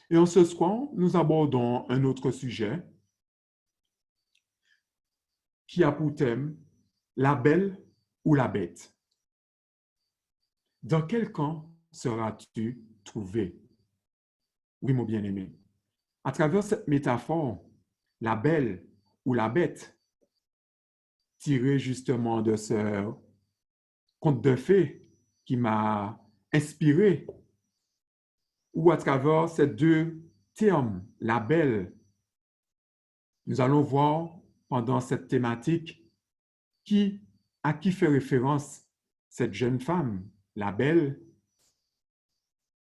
Et en ce soir, nous abordons un autre sujet qui a pour thème la belle ou la bête. Dans quel camp seras-tu trouvé? Oui, mon bien-aimé. À travers cette métaphore, la belle ou la bête, tirée justement de ce conte de fées qui m'a inspiré, ou à travers ces deux termes, la belle, nous allons voir pendant cette thématique à qui fait référence cette jeune femme, la belle,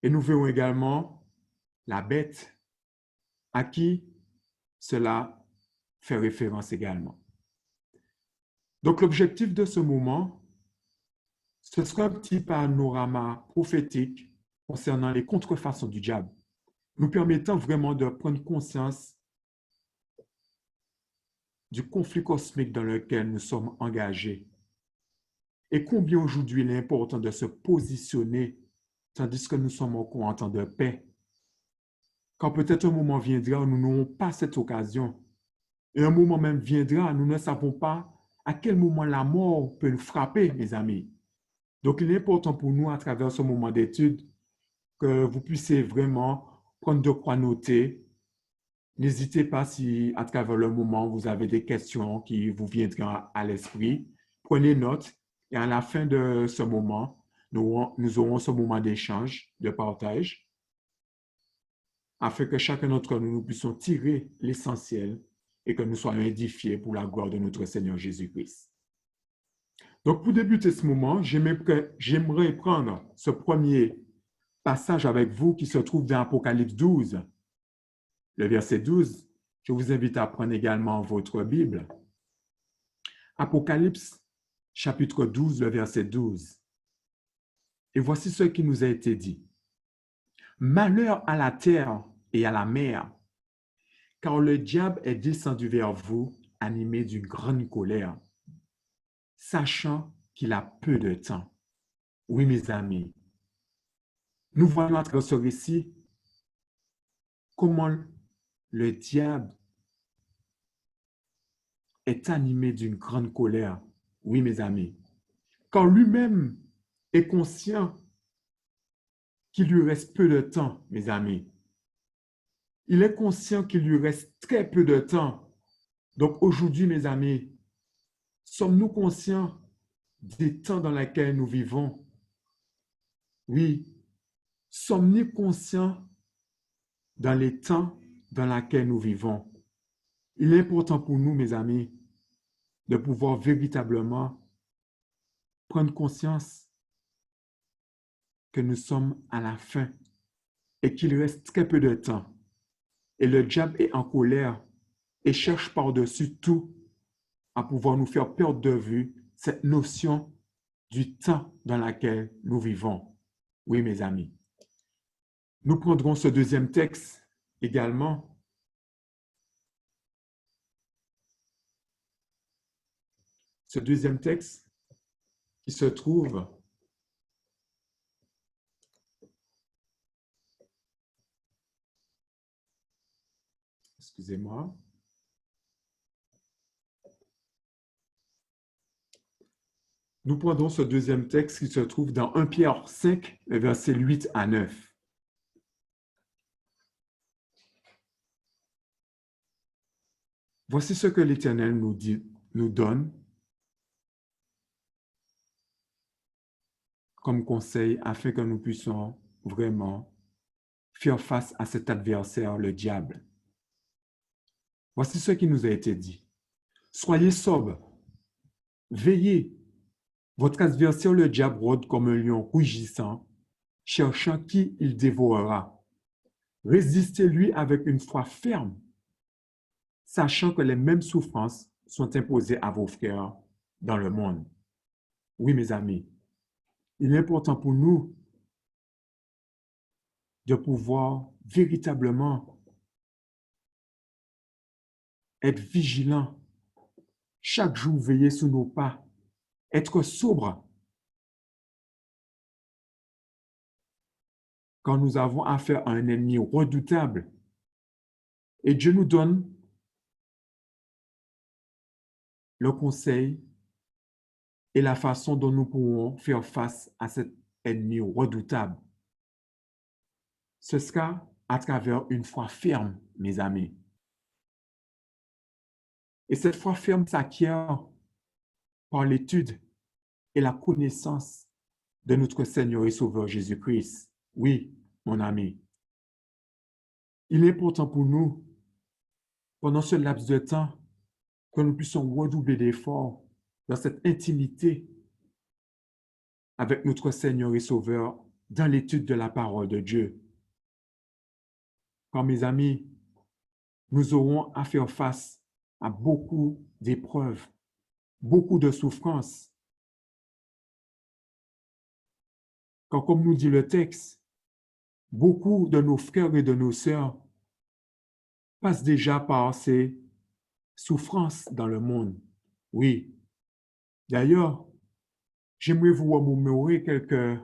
et nous verrons également la bête, à qui cela fait référence également. Donc l'objectif de ce moment, ce sera un petit panorama prophétique concernant les contrefaçons du diable, nous permettant vraiment de prendre conscience du conflit cosmique dans lequel nous sommes engagés et combien aujourd'hui il est important de se positionner tandis que nous sommes encore en temps de paix. Quand peut-être un moment viendra où nous n'aurons pas cette occasion, et un moment même viendra, nous ne savons pas à quel moment la mort peut nous frapper, mes amis. Donc, il est important pour nous, à travers ce moment d'étude, que vous puissiez vraiment prendre de quoi noter. N'hésitez pas si, à travers le moment, vous avez des questions qui vous viendront à l'esprit. Prenez note et à la fin de ce moment, nous aurons ce moment d'échange, de partage, afin que chacun d'entre nous, nous puissions tirer l'essentiel et que nous soyons édifiés pour la gloire de notre Seigneur Jésus-Christ. Donc, pour débuter ce moment, j'aimerais prendre ce premier passage avec vous qui se trouve dans Apocalypse 12, le verset 12. Je vous invite à prendre également votre Bible. Apocalypse, chapitre 12, le verset 12. Et voici ce qui nous a été dit. Malheur à la terre et à la mer, car le diable est descendu vers vous, animé d'une grande colère, sachant qu'il a peu de temps. Oui, mes amis, nous voyons à travers ce récit comment le diable est animé d'une grande colère. Oui, mes amis, quand lui-même est conscient qu'il lui reste peu de temps, mes amis. Il est conscient qu'il lui reste très peu de temps. Donc aujourd'hui, mes amis, sommes-nous conscients des temps dans lesquels nous vivons? Oui. Sommes-nous conscients dans les temps dans lesquels nous vivons? Il est important pour nous, mes amis, de pouvoir véritablement prendre conscience que nous sommes à la fin et qu'il reste très peu de temps. Et le diable est en colère et cherche par-dessus tout à pouvoir nous faire perdre de vue cette notion du temps dans lequel nous vivons. Oui, mes amis. Nous prendrons ce deuxième texte également. Ce deuxième texte qui se trouve excusez-moi. Nous prendrons ce deuxième texte qui se trouve dans 1 Pierre 5, versets 8 à 9. Voici ce que l'Éternel nous donne comme conseil afin que nous puissions vraiment faire face à cet adversaire, le diable. Voici ce qui nous a été dit. Soyez sobres, veillez. Votre adversaire, le diable, rôde comme un lion rugissant, cherchant qui il dévorera. Résistez-lui avec une foi ferme, sachant que les mêmes souffrances sont imposées à vos frères dans le monde. Oui, mes amis, il est important pour nous de pouvoir véritablement être vigilants, chaque jour veiller sur nos pas, être sobre. quand nous avons affaire à un ennemi redoutable. Et Dieu nous donne le conseil et la façon dont nous pourrons faire face à cet ennemi redoutable. Ce sera à travers une foi ferme, mes amis. Et cette foi ferme s'acquiert par l'étude et la connaissance de notre Seigneur et Sauveur Jésus-Christ. Oui, mon ami. Il est important pour nous, pendant ce laps de temps, que nous puissions redoubler d'efforts dans cette intimité avec notre Seigneur et Sauveur dans l'étude de la parole de Dieu. Car mes amis, nous aurons à faire face à beaucoup d'épreuves, beaucoup de souffrances. Car comme nous dit le texte, beaucoup de nos frères et de nos sœurs passent déjà par ces souffrances dans le monde. Oui. D'ailleurs, j'aimerais vous remémorer quelques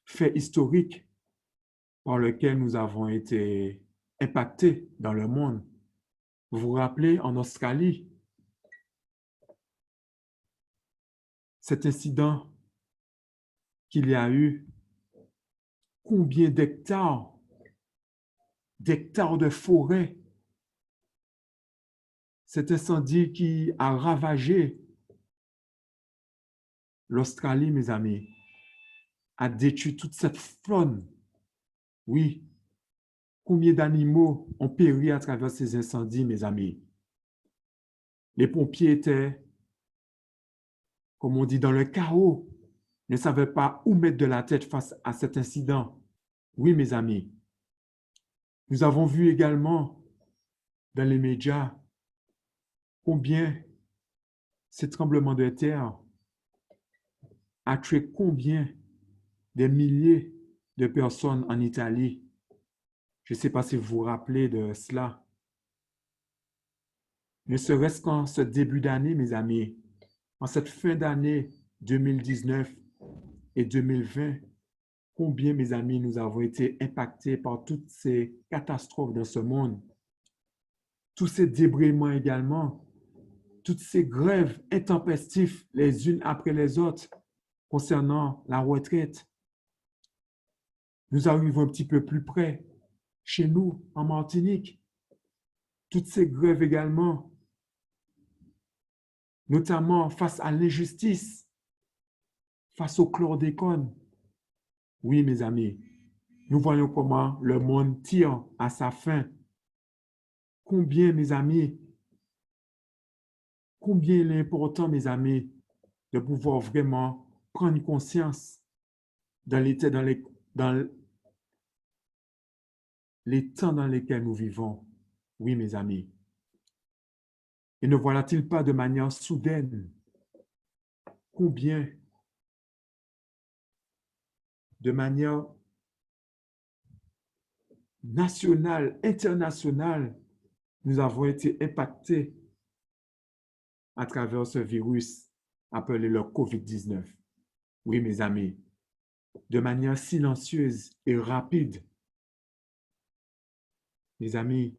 faits historiques par lesquels nous avons été impactés dans le monde. Vous vous rappelez, en Australie, cet incident qu'il y a eu, combien d'hectares de forêt, cet incendie qui a ravagé l'Australie, mes amis, a détruit toute cette faune. Oui, combien d'animaux ont péri à travers ces incendies, mes amis. Les pompiers étaient, comme on dit, dans le chaos, ne savaient pas où mettre de la tête face à cet incident. Oui, mes amis. Nous avons vu également dans les médias combien ce tremblement de terre a tué combien des milliers de personnes en Italie. Je ne sais pas si vous vous rappelez de cela. Ne serait-ce qu'en ce début d'année, mes amis, en cette fin d'année 2019 et 2020, combien, mes amis, nous avons été impactés par toutes ces catastrophes dans ce monde, tous ces débrayements également, toutes ces grèves intempestives les unes après les autres concernant la retraite. Nous arrivons un petit peu plus près, chez nous, en Martinique. Toutes ces grèves également, notamment face à l'injustice, face au chlordécone. Oui, mes amis, nous voyons comment le monde tire à sa fin. Combien, mes amis, combien il est important, mes amis, de pouvoir vraiment prendre conscience dans les temps dans lesquels nous vivons. Oui, mes amis. Et ne voilà-t-il pas de manière soudaine combien, de manière nationale, internationale, nous avons été impactés à travers ce virus appelé le COVID-19. Oui, mes amis, de manière silencieuse et rapide. Mes amis,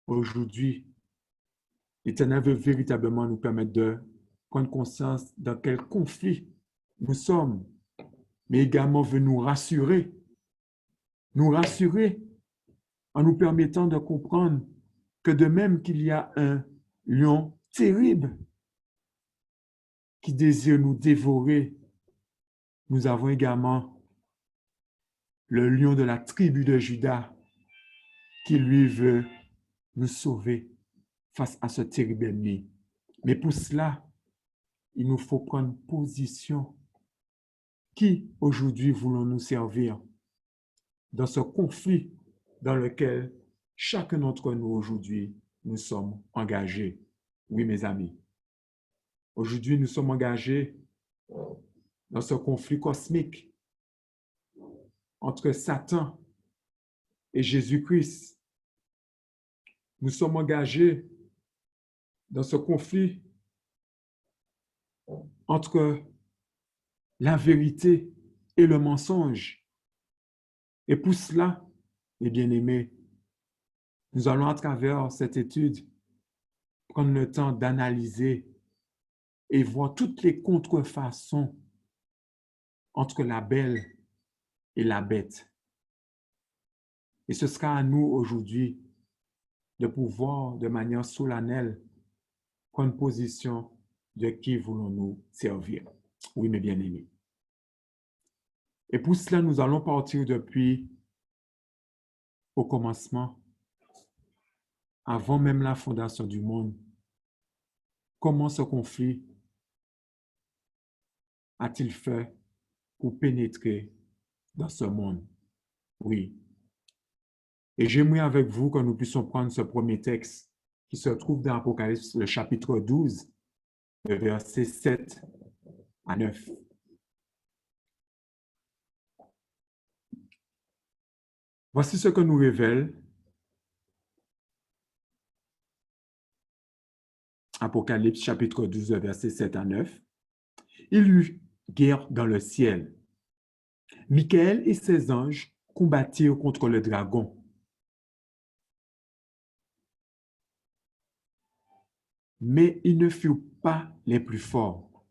aujourd'hui, l'Éternel veut véritablement nous permettre de prendre conscience dans quel conflit nous sommes, mais également veut nous rassurer en nous permettant de comprendre que de même qu'il y a un lion terrible qui désire nous dévorer, nous avons également le lion de la tribu de Juda qui lui veut nous sauver face à ce terrible ennemi. Mais pour cela, il nous faut prendre position. Qui aujourd'hui voulons-nous servir dans ce conflit dans lequel chacun d'entre nous aujourd'hui nous sommes engagés? Oui, mes amis. Aujourd'hui, nous sommes engagés dans ce conflit cosmique entre Satan et Jésus-Christ. Nous sommes engagés dans ce conflit entre la vérité et le mensonge. Et pour cela, mes bien-aimés, nous allons à travers cette étude prendre le temps d'analyser et voir toutes les contrefaçons entre la belle et la bête. Et ce sera à nous aujourd'hui de pouvoir, de manière solennelle, prendre position de qui voulons-nous servir. Oui, mes bien-aimés. Et pour cela, nous allons partir depuis au commencement, avant même la fondation du monde. Comment ce conflit a-t-il fait pour pénétrer dans ce monde? Oui. Et j'aimerais avec vous que nous puissions prendre ce premier texte qui se trouve dans Apocalypse, le chapitre 12, le verset 7 à 9. Voici ce que nous révèle Apocalypse chapitre 12, verset 7 à 9. Il y eut guerre dans le ciel. Michael et ses anges combattirent contre le dragon. Mais ils ne furent pas les plus forts,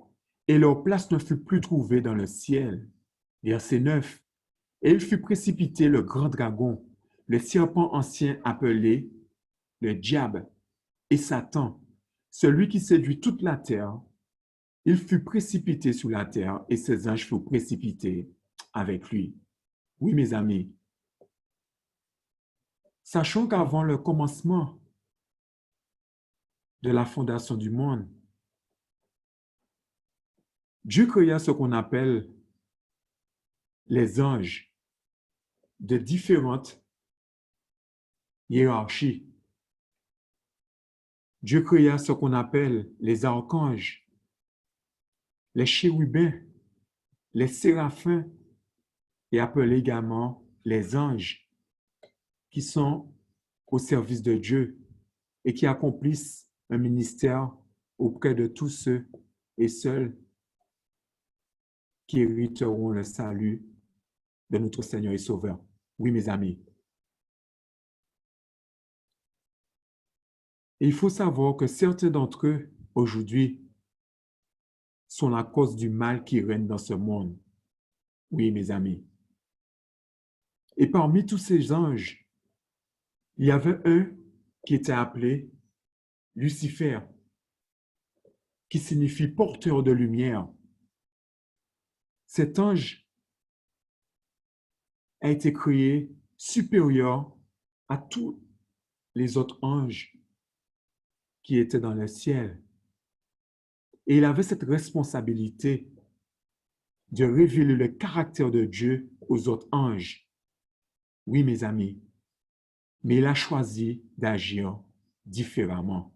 et leur place ne fut plus trouvée dans le ciel. Verset 9. Et il fut précipité le grand dragon, le serpent ancien appelé le diable et Satan, celui qui séduit toute la terre. Il fut précipité sur la terre et ses anges furent précipités avec lui. Oui, mes amis, sachons qu'avant le commencement de la fondation du monde, Dieu créa ce qu'on appelle les anges de différentes hiérarchies. Dieu créa ce qu'on appelle les archanges, les chérubins, les séraphins et appelés également les anges qui sont au service de Dieu et qui accomplissent un ministère auprès de tous ceux et seuls qui hériteront le salut de notre Seigneur et Sauveur. Oui, mes amis. Et il faut savoir que certains d'entre eux, aujourd'hui, sont la cause du mal qui règne dans ce monde. Oui, mes amis. Et parmi tous ces anges, il y avait un qui était appelé Lucifer, qui signifie porteur de lumière. Cet ange a été créé supérieur à tous les autres anges qui étaient dans le ciel. Et il avait cette responsabilité de révéler le caractère de Dieu aux autres anges. Oui, mes amis, mais il a choisi d'agir différemment.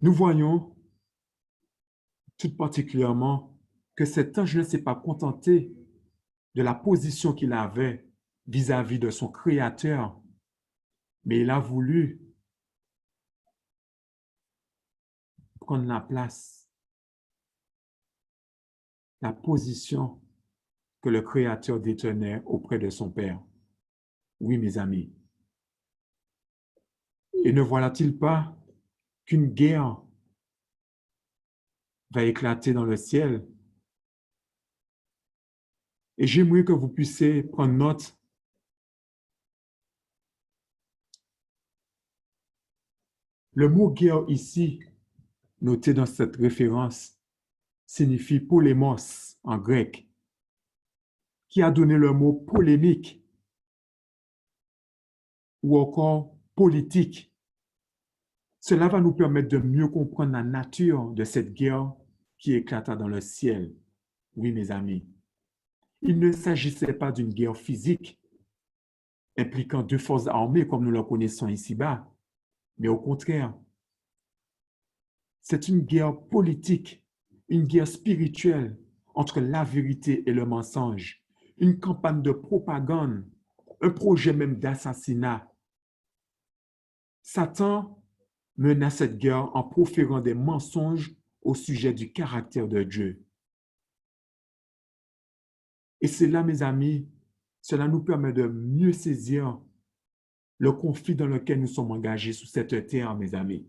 Nous voyons tout particulièrement que cet ange ne s'est pas contenté de la position qu'il avait vis-à-vis de son Créateur, mais il a voulu prendre la place, la position que le Créateur détenait auprès de son Père. Oui, mes amis. Et ne voilà-t-il pas qu'une guerre va éclater dans le ciel? Et j'aimerais que vous puissiez prendre note le mot guerre ici, noté dans cette référence, signifie polémos en grec, qui a donné le mot polémique ou encore politique. Cela va nous permettre de mieux comprendre la nature de cette guerre qui éclata dans le ciel. Oui, mes amis, il ne s'agissait pas d'une guerre physique impliquant deux forces armées comme nous le connaissons ici-bas, mais au contraire, c'est une guerre politique, une guerre spirituelle entre la vérité et le mensonge, une campagne de propagande, un projet même d'assassinat. Satan mena cette guerre en proférant des mensonges au sujet du caractère de Dieu. Et cela, mes amis, cela nous permet de mieux saisir le conflit dans lequel nous sommes engagés sur cette terre, mes amis.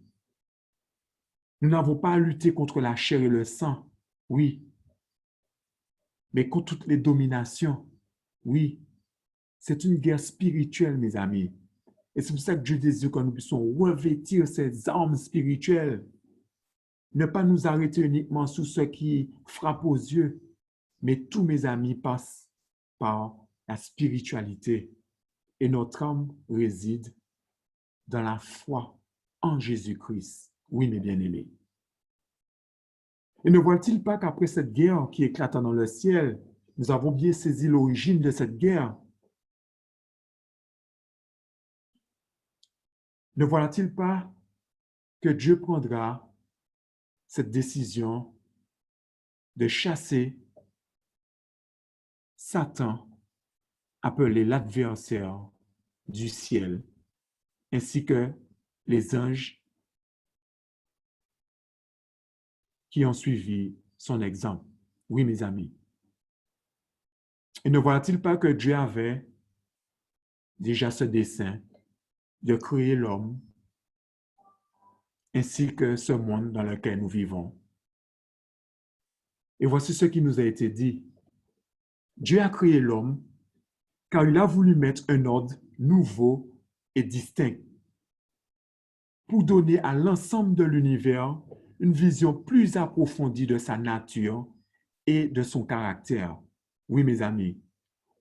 Nous n'avons pas à lutter contre la chair et le sang, oui, mais contre toutes les dominations, oui. C'est une guerre spirituelle, mes amis. Et c'est pour ça que Dieu désire que nous puissions revêtir ces armes spirituelles. Ne pas nous arrêter uniquement sur ce qui frappe aux yeux, mais tous mes amis passent par la spiritualité. Et notre âme réside dans la foi en Jésus-Christ. Oui, mes bien-aimés. Et ne voit-il pas qu'après cette guerre qui éclata dans le ciel, nous avons bien saisi l'origine de cette guerre? Ne voilà-t-il pas que Dieu prendra cette décision de chasser Satan, appelé l'adversaire du ciel, ainsi que les anges qui ont suivi son exemple? Oui, mes amis. Et ne voilà-t-il pas que Dieu avait déjà ce dessein de créer l'homme ainsi que ce monde dans lequel nous vivons? Et voici ce qui nous a été dit. Dieu a créé l'homme car il a voulu mettre un ordre nouveau et distinct pour donner à l'ensemble de l'univers une vision plus approfondie de sa nature et de son caractère. Oui, mes amis,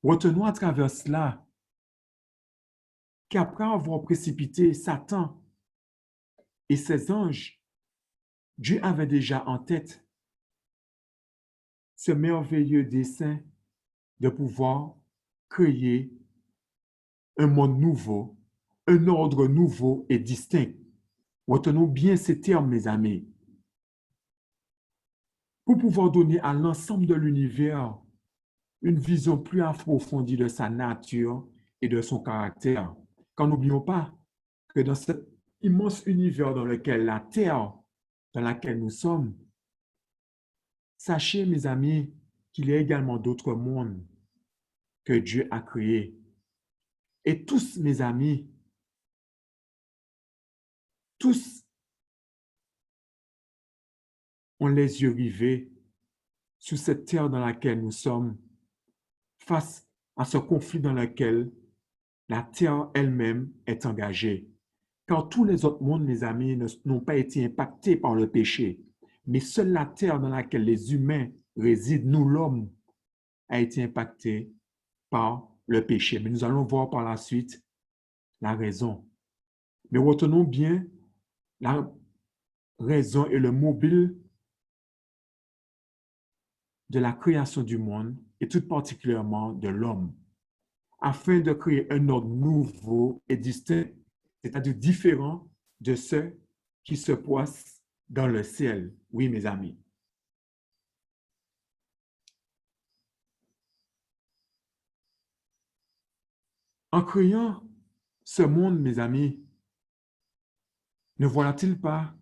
retenons à travers cela qu'après avoir précipité Satan et ses anges, Dieu avait déjà en tête ce merveilleux dessein de pouvoir créer un monde nouveau, un ordre nouveau et distinct. Retenons bien ces termes, mes amis, pour pouvoir donner à l'ensemble de l'univers une vision plus approfondie de sa nature et de son caractère. Car n'oublions pas que dans cet immense univers dans lequel la Terre, dans laquelle nous sommes, sachez, mes amis, qu'il y a également d'autres mondes que Dieu a créés. Et tous, mes amis, tous ont les yeux rivés sur cette terre dans laquelle nous sommes, face à ce conflit dans lequel la terre elle-même est engagée. Car tous les autres mondes, mes amis, n'ont pas été impactés par le péché. Mais seule la terre dans laquelle les humains résident, nous l'homme, a été impacté par le péché. Mais nous allons voir par la suite la raison. Mais retenons bien la raison et le mobile de la création du monde et tout particulièrement de l'homme, afin de créer un ordre nouveau et distinct, c'est-à-dire différent de ce qui se passe dans le ciel. Oui, mes amis. En créant ce monde, mes amis, ne voilà-t-il pas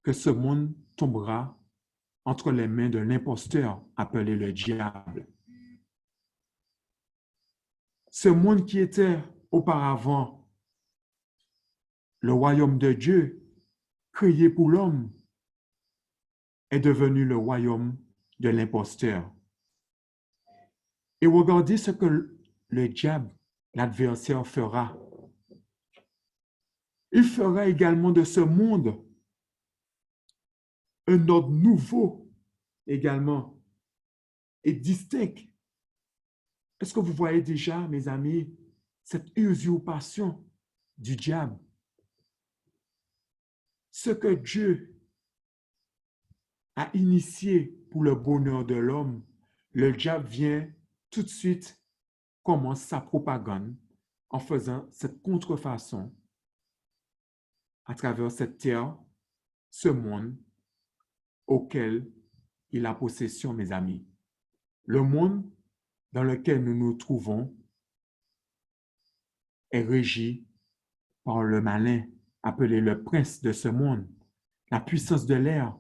que ce monde tombera entre les mains de l'imposteur appelé le diable? Ce monde qui était auparavant le royaume de Dieu, créé pour l'homme, est devenu le royaume de l'imposteur. Et regardez ce que le diable, l'adversaire, fera. Il fera également de ce monde un ordre nouveau également et distinct. Est-ce que vous voyez déjà, mes amis, cette usurpation du diable? Ce que Dieu a initié pour le bonheur de l'homme, le diable vient tout de suite, commence sa propagande en faisant cette contrefaçon à travers cette terre, ce monde auquel il a possession, mes amis. Le monde dans lequel nous nous trouvons est régi par le malin, appelé le prince de ce monde, la puissance de l'air.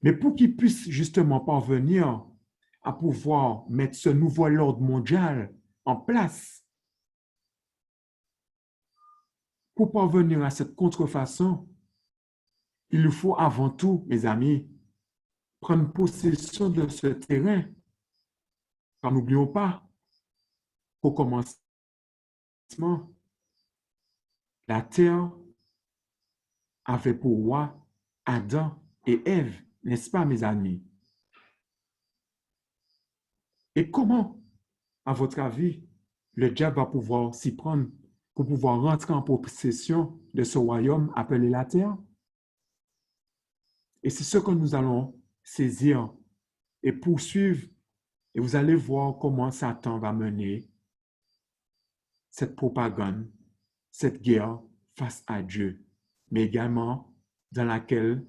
Mais pour qu'il puisse justement parvenir à pouvoir mettre ce nouvel ordre mondial en place. Pour parvenir à cette contrefaçon, il faut avant tout, mes amis, prendre possession de ce terrain. Car n'oublions pas, au commencement, la terre avait pour roi Adam et Ève, n'est-ce pas, mes amis? Et comment, à votre avis, le diable va pouvoir s'y prendre pour pouvoir rentrer en possession de ce royaume appelé la terre? Et c'est ce que nous allons saisir et poursuivre. Et vous allez voir comment Satan va mener cette propagande, cette guerre face à Dieu, mais également dans laquelle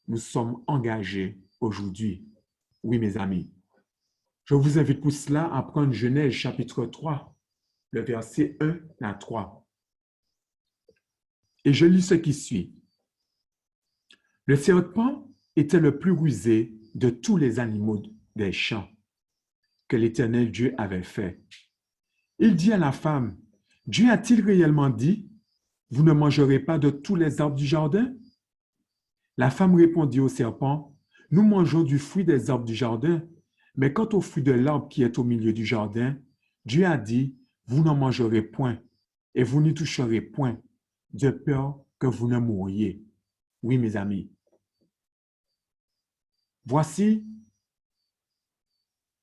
nous sommes engagés aujourd'hui. Oui, mes amis. Je vous invite pour cela à prendre Genèse chapitre 3, le verset 1 à 3. Et je lis ce qui suit. Le serpent était le plus rusé de tous les animaux des champs que l'Éternel Dieu avait fait. Il dit à la femme, Dieu a-t-il réellement dit, vous ne mangerez pas de tous les arbres du jardin? La femme répondit au serpent, nous mangeons du fruit des arbres du jardin, mais quant au fruit de l'arbre qui est au milieu du jardin, Dieu a dit, vous n'en mangerez point, et vous n'y toucherez point, de peur que vous ne mouriez. Oui, mes amis. Voici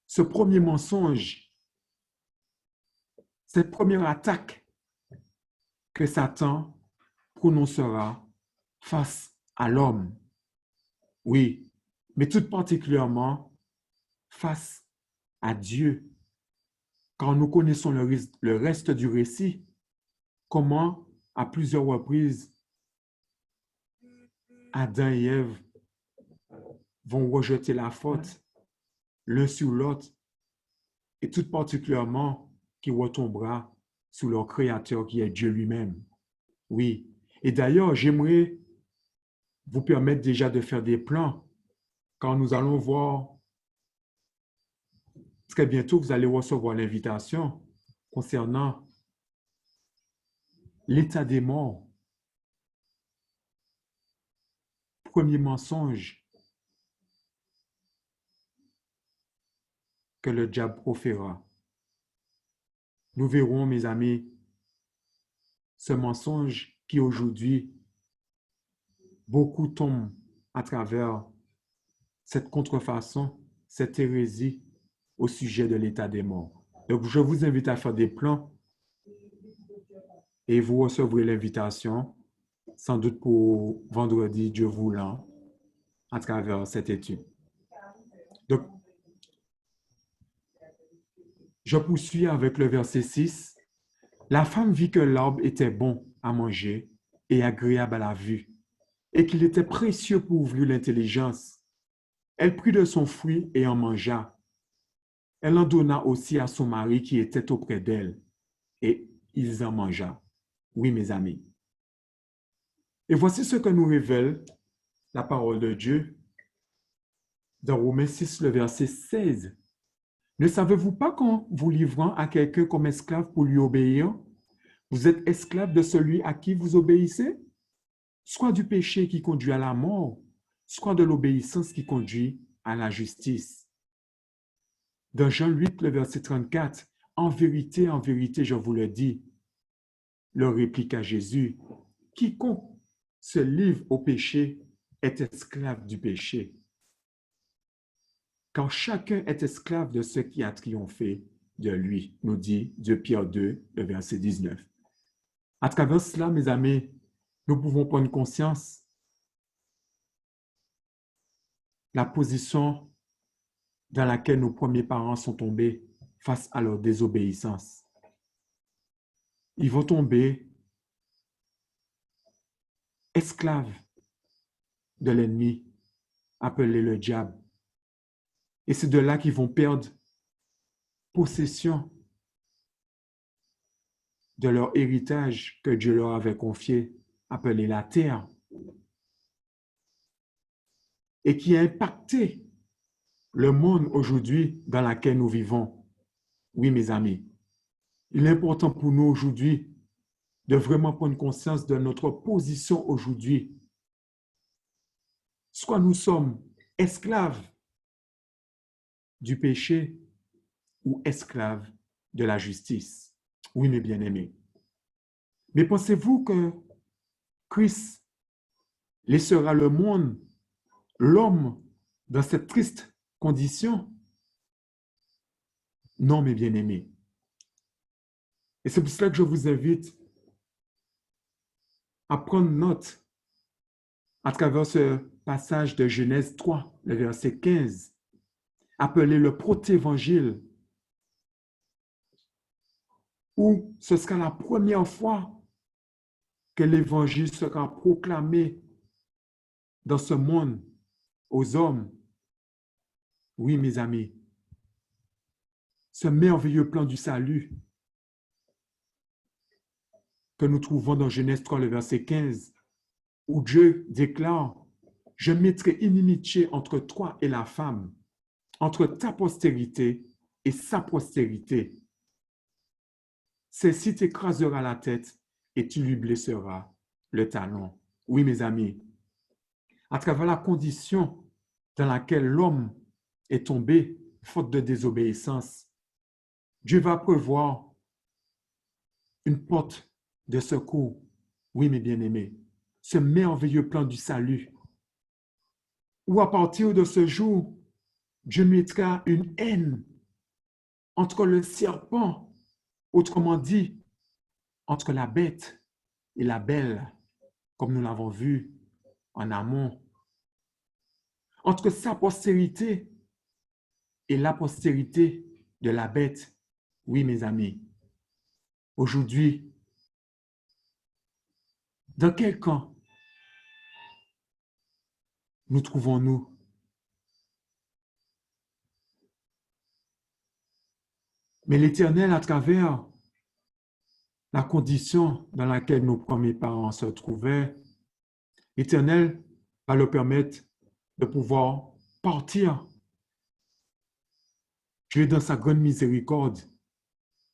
ce premier mensonge, cette première attaque que Satan prononcera face à l'homme. Oui, mais tout particulièrement face à Dieu. Quand nous connaissons le reste du récit, comment, à plusieurs reprises, Adam et Ève vont rejeter la faute l'un sur l'autre, et tout particulièrement qui retombera sur leur Créateur qui est Dieu lui-même. Oui, et d'ailleurs, j'aimerais vous permettre déjà de faire des plans quand nous allons voir, très bientôt, vous allez recevoir l'invitation concernant l'état des morts. Premier mensonge que le diable proférera. Nous verrons, mes amis, ce mensonge qui aujourd'hui, beaucoup tombent à travers cette contrefaçon, cette hérésie au sujet de l'état des morts. Donc, je vous invite à faire des plans et vous recevrez l'invitation, sans doute pour vendredi, Dieu voulant, à travers cette étude. Donc, je poursuis avec le verset 6. La femme vit que l'arbre était bon à manger et agréable à la vue, et qu'il était précieux pour ouvrir l'intelligence. Elle prit de son fruit et en mangea. Elle en donna aussi à son mari qui était auprès d'elle, et ils en mangea. Oui, mes amis. Et voici ce que nous révèle la parole de Dieu dans Romains 6, le verset 16. Ne savez-vous pas qu'en vous livrant à quelqu'un comme esclave pour lui obéir, vous êtes esclave de celui à qui vous obéissez? Soit du péché qui conduit à la mort, soit de l'obéissance qui conduit à la justice. Dans Jean 8, le verset 34, en vérité, je vous le dis, leur répliqua Jésus, quiconque se livre au péché est esclave du péché. Car chacun est esclave de ce qui a triomphé de lui, nous dit 2 Pierre 2, le verset 19. À travers cela, mes amis, nous pouvons prendre conscience la position dans laquelle nos premiers parents sont tombés face à leur désobéissance. Ils vont tomber esclaves de l'ennemi, appelé le diable. Et c'est de là qu'ils vont perdre possession de leur héritage que Dieu leur avait confié, appelé la terre, et qui a impacté le monde aujourd'hui dans lequel nous vivons. Oui, mes amis, il est important pour nous aujourd'hui de vraiment prendre conscience de notre position aujourd'hui. Soit nous sommes esclaves du péché ou esclaves de la justice. Oui, mes bien-aimés. Mais pensez-vous que Christ laissera le monde, l'homme, dans cette triste condition? Non, mes bien-aimés. Et c'est pour cela que je vous invite à prendre note à travers ce passage de Genèse 3, le verset 15, appelé le protévangile, où ce sera la première fois que l'évangile sera proclamé dans ce monde aux hommes. Oui, mes amis, ce merveilleux plan du salut que nous trouvons dans Genèse 3, le verset 15, où Dieu déclare: « Je mettrai inimitié entre toi et la femme, entre ta postérité et sa postérité. Celle-ci t'écrasera la tête et tu lui blesseras le talon. » Oui, mes amis, à travers la condition dans laquelle l'homme est tombé, faute de désobéissance, Dieu va prévoir une porte de secours. Oui, mes bien-aimés, ce merveilleux plan du salut, où à partir de ce jour, Dieu mettra une haine entre le serpent, autrement dit, entre la bête et la belle, comme nous l'avons vu en amont, entre sa postérité et la postérité de la bête. Oui, mes amis, aujourd'hui, dans quel camp nous trouvons-nous? Mais l'Éternel, à travers la condition dans laquelle nos premiers parents se trouvaient, l'Éternel va leur permettre de pouvoir partir. Dieu, dans sa grande miséricorde,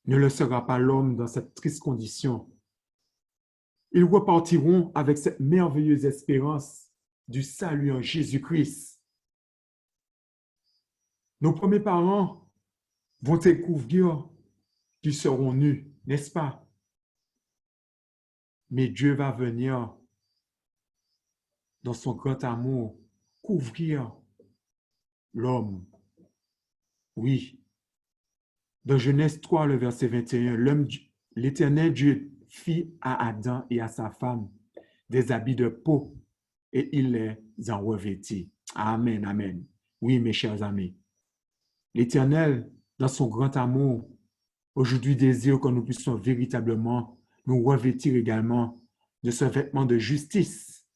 ne laissera pas l'homme dans cette triste condition. Ils repartiront avec cette merveilleuse espérance du salut en Jésus-Christ. Nos premiers parents vont découvrir qu'ils seront nus, n'est-ce pas? Mais Dieu va venir dans son grand amour couvrir l'homme. Oui. Dans Genèse 3, le verset 21, l'Éternel Dieu fit à Adam et à sa femme des habits de peau et il les en revêtit. Amen, amen. Oui, mes chers amis. L'Éternel, dans son grand amour, aujourd'hui désire que nous puissions véritablement nous revêtir également de ce vêtement de justice.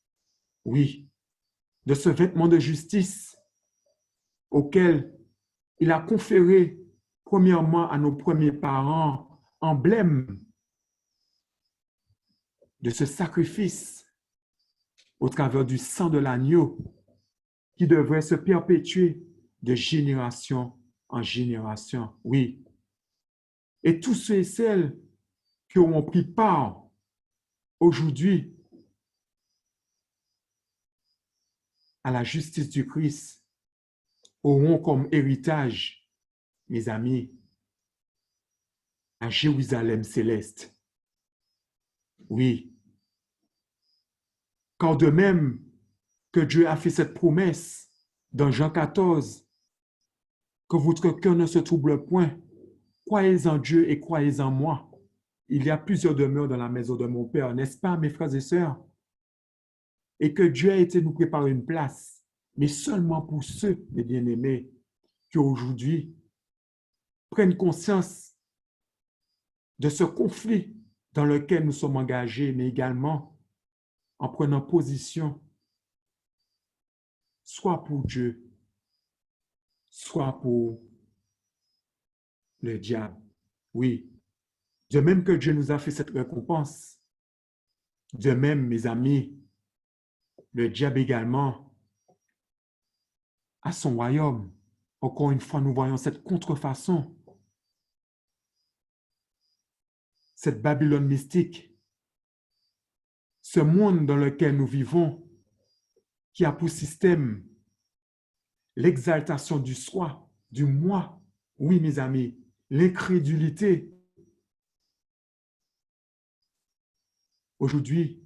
Oui, de ce vêtement de justice auquel il a conféré premièrement à nos premiers parents, emblème de ce sacrifice au travers du sang de l'agneau qui devrait se perpétuer de génération en génération. Oui. Et tous ceux et celles qui auront pris part aujourd'hui à la justice du Christ auront comme héritage, mes amis, un Jérusalem céleste. Oui. Car de même que Dieu a fait cette promesse dans Jean 14, que votre cœur ne se trouble point, croyez en Dieu et croyez en moi. Il y a plusieurs demeures dans la maison de mon Père, n'est-ce pas, mes frères et sœurs? Et que Dieu a été nous préparer une place, mais seulement pour ceux, mes bien-aimés, qui aujourd'hui prennent conscience de ce conflit dans lequel nous sommes engagés, mais également en prenant position, soit pour Dieu, soit pour le diable. Oui, de même que Dieu nous a fait cette récompense, de même, mes amis, le diable également a son royaume. Encore une fois, nous voyons cette contrefaçon, cette Babylone mystique, ce monde dans lequel nous vivons, qui a pour système l'exaltation du soi, du moi. Oui, mes amis, l'incrédulité. Aujourd'hui,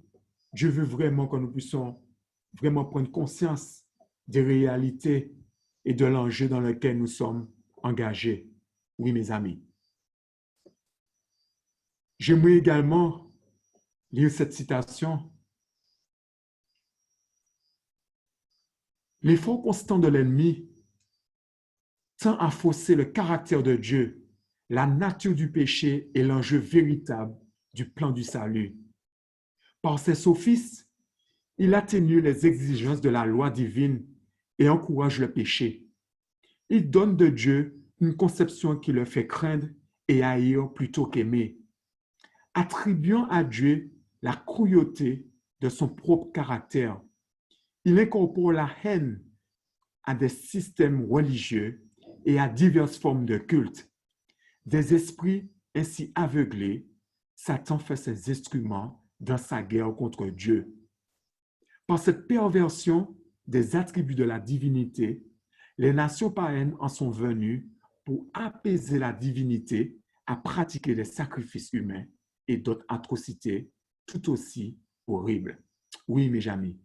Dieu veut vraiment que nous puissions vraiment prendre conscience des réalités et de l'enjeu dans lequel nous sommes engagés. Oui, mes amis. J'aimerais également lire cette citation. L'effort constant de l'ennemi tend à fausser le caractère de Dieu, la nature du péché et l'enjeu véritable du plan du salut. Par ses sophistes, il atténue les exigences de la loi divine et encourage le péché. Il donne de Dieu une conception qui le fait craindre et haïr plutôt qu'aimer, attribuant à Dieu la cruauté de son propre caractère. Il incorpore la haine à des systèmes religieux et à diverses formes de culte. Des esprits ainsi aveuglés, Satan fait ses instruments dans sa guerre contre Dieu. Par cette perversion des attributs de la divinité, les nations païennes en sont venues pour apaiser la divinité à pratiquer des sacrifices humains et d'autres atrocités tout aussi horribles. Oui, mes amis,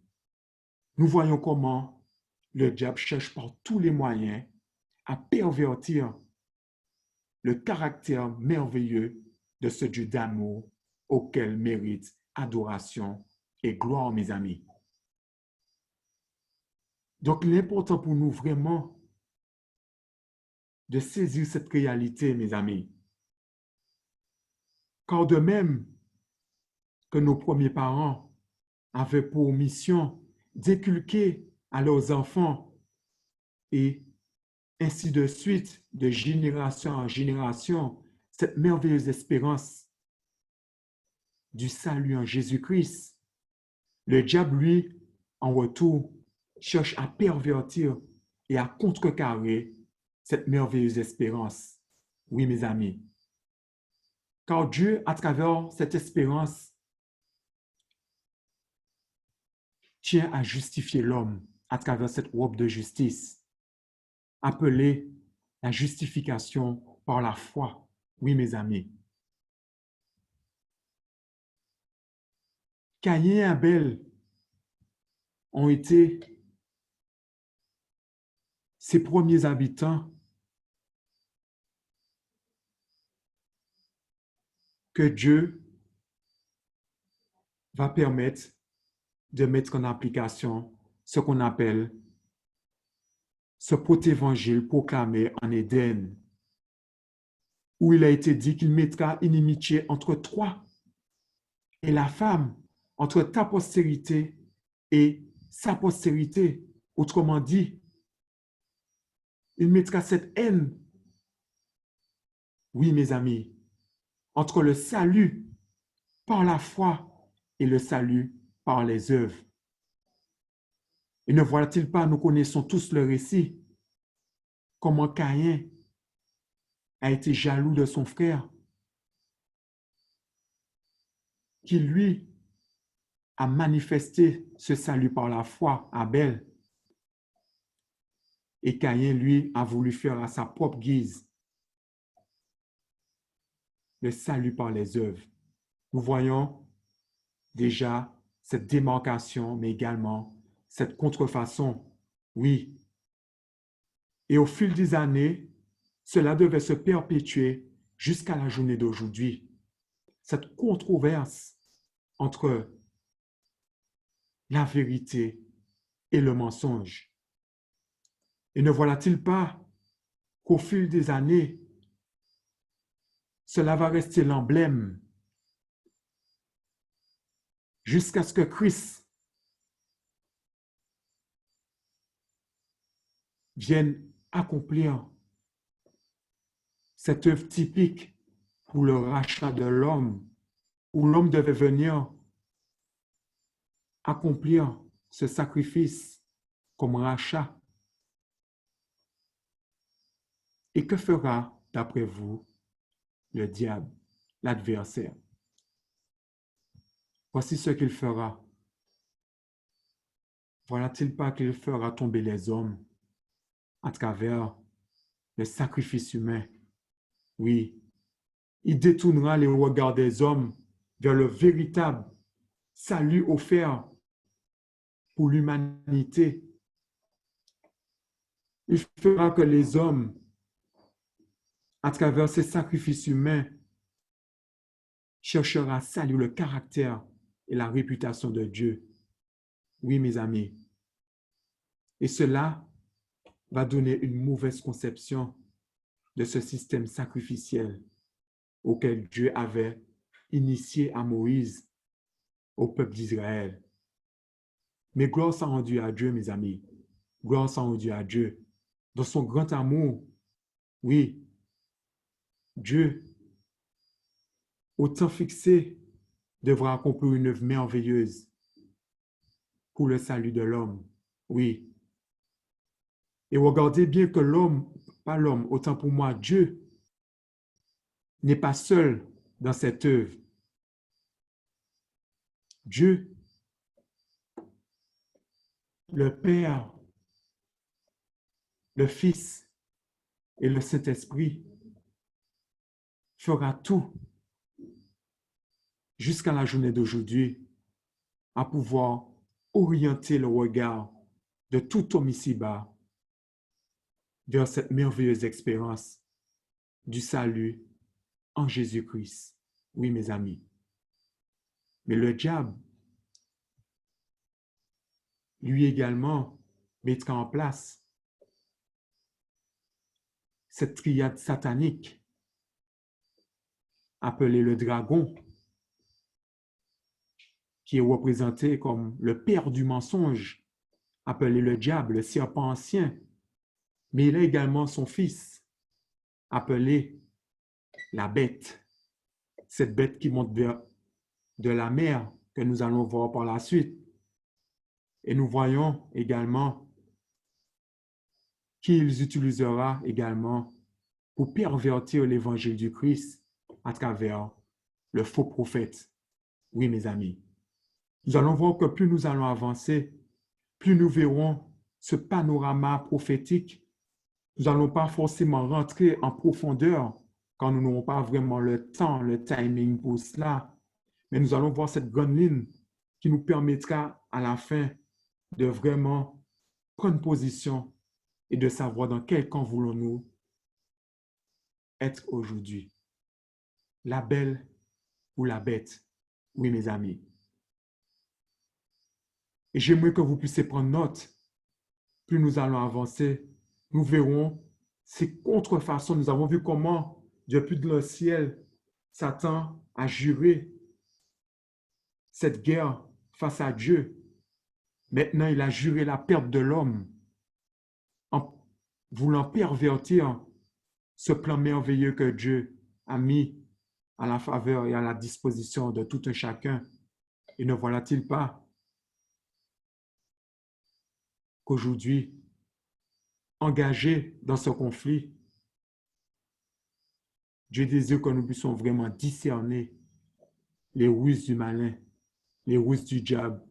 nous voyons comment le diable cherche par tous les moyens à pervertir le caractère merveilleux de ce Dieu d'amour auquel mérite adoration et gloire, mes amis. Donc, il est important pour nous vraiment de saisir cette réalité, mes amis. Car de même que nos premiers parents avaient pour mission d'inculquer à leurs enfants et ainsi de suite, de génération en génération, cette merveilleuse espérance du salut en Jésus-Christ, le diable, lui, en retour, cherche à pervertir et à contrecarrer cette merveilleuse espérance. Oui, mes amis. Car Dieu, à travers cette espérance, tient à justifier l'homme à travers cette robe de justice, appelée la justification par la foi. Oui, mes amis. Caïn et Abel ont été ses premiers habitants que Dieu va permettre de mettre en application ce qu'on appelle ce protévangile proclamé en Éden, où il a été dit qu'il mettra inimitié entre toi et la femme, entre ta postérité et sa postérité. Autrement dit, il mettra cette haine, oui mes amis, entre le salut par la foi et le salut par les œuvres. Et ne voilà-t-il pas, nous connaissons tous le récit, comment Caïn a été jaloux de son frère, qui lui a manifesté ce salut par la foi, Abel. Et Caïn, lui, a voulu faire à sa propre guise le salut par les œuvres. Nous voyons déjà cette démarcation, mais également cette contrefaçon. Oui. Et au fil des années, cela devait se perpétuer jusqu'à la journée d'aujourd'hui. Cette controverse entre la vérité et le mensonge. Et ne voilà-t-il pas qu'au fil des années, cela va rester l'emblème jusqu'à ce que Christ vienne accomplir cette œuvre typique pour le rachat de l'homme, où l'homme devait venir accomplir ce sacrifice comme rachat. Et que fera, d'après vous, le diable, l'adversaire? Voici ce qu'il fera. Voilà-t-il pas qu'il fera tomber les hommes à travers le sacrifice humain? Oui, il détournera les regards des hommes vers le véritable salut offert pour l'humanité. Il fera que les hommes, à travers ces sacrifices humains, chercheront à saluer le caractère et la réputation de Dieu. Oui, mes amis. Et cela va donner une mauvaise conception de ce système sacrificiel auquel Dieu avait initié à Moïse, au peuple d'Israël. Mais gloire soit rendue à Dieu, mes amis. Gloire soit rendue à Dieu. Dans son grand amour, oui, Dieu, au temps fixé, devra accomplir une œuvre merveilleuse pour le salut de l'homme. Oui. Et regardez bien que l'homme, pas l'homme, autant pour moi, Dieu n'est pas seul dans cette œuvre. Dieu, le Père, le Fils et le Saint-Esprit fera tout jusqu'à la journée d'aujourd'hui à pouvoir orienter le regard de tout homme ici-bas vers cette merveilleuse expérience du salut en Jésus-Christ. Oui, mes amis. Mais le diable, lui également, mettra en place cette triade satanique appelée le dragon, qui est représenté comme le père du mensonge, appelé le diable, le serpent ancien. Mais il a également son fils, appelé la bête. Cette bête qui monte vers de la mer, que nous allons voir par la suite. Et nous voyons également qu'il utilisera également pour pervertir l'évangile du Christ à travers le faux prophète. Oui, mes amis. Nous allons voir que plus nous allons avancer, plus nous verrons ce panorama prophétique. Nous n'allons pas forcément rentrer en profondeur quand nous n'aurons pas vraiment le temps, le timing pour cela. Mais nous allons voir cette grande ligne qui nous permettra à la fin de vraiment prendre position et de savoir dans quel camp voulons-nous être aujourd'hui. La belle ou la bête? Oui, mes amis. Et j'aimerais que vous puissiez prendre note. Plus nous allons avancer, nous verrons ces contrefaçons. Nous avons vu comment, depuis le ciel, Satan a juré cette guerre face à Dieu. Maintenant, il a juré la perte de l'homme en voulant pervertir ce plan merveilleux que Dieu a mis à la faveur et à la disposition de tout un chacun. Et ne voilà-t-il pas qu'aujourd'hui, engagés dans ce conflit, Dieu désire que nous puissions vraiment discerner les ruses du malin, les ruses du diable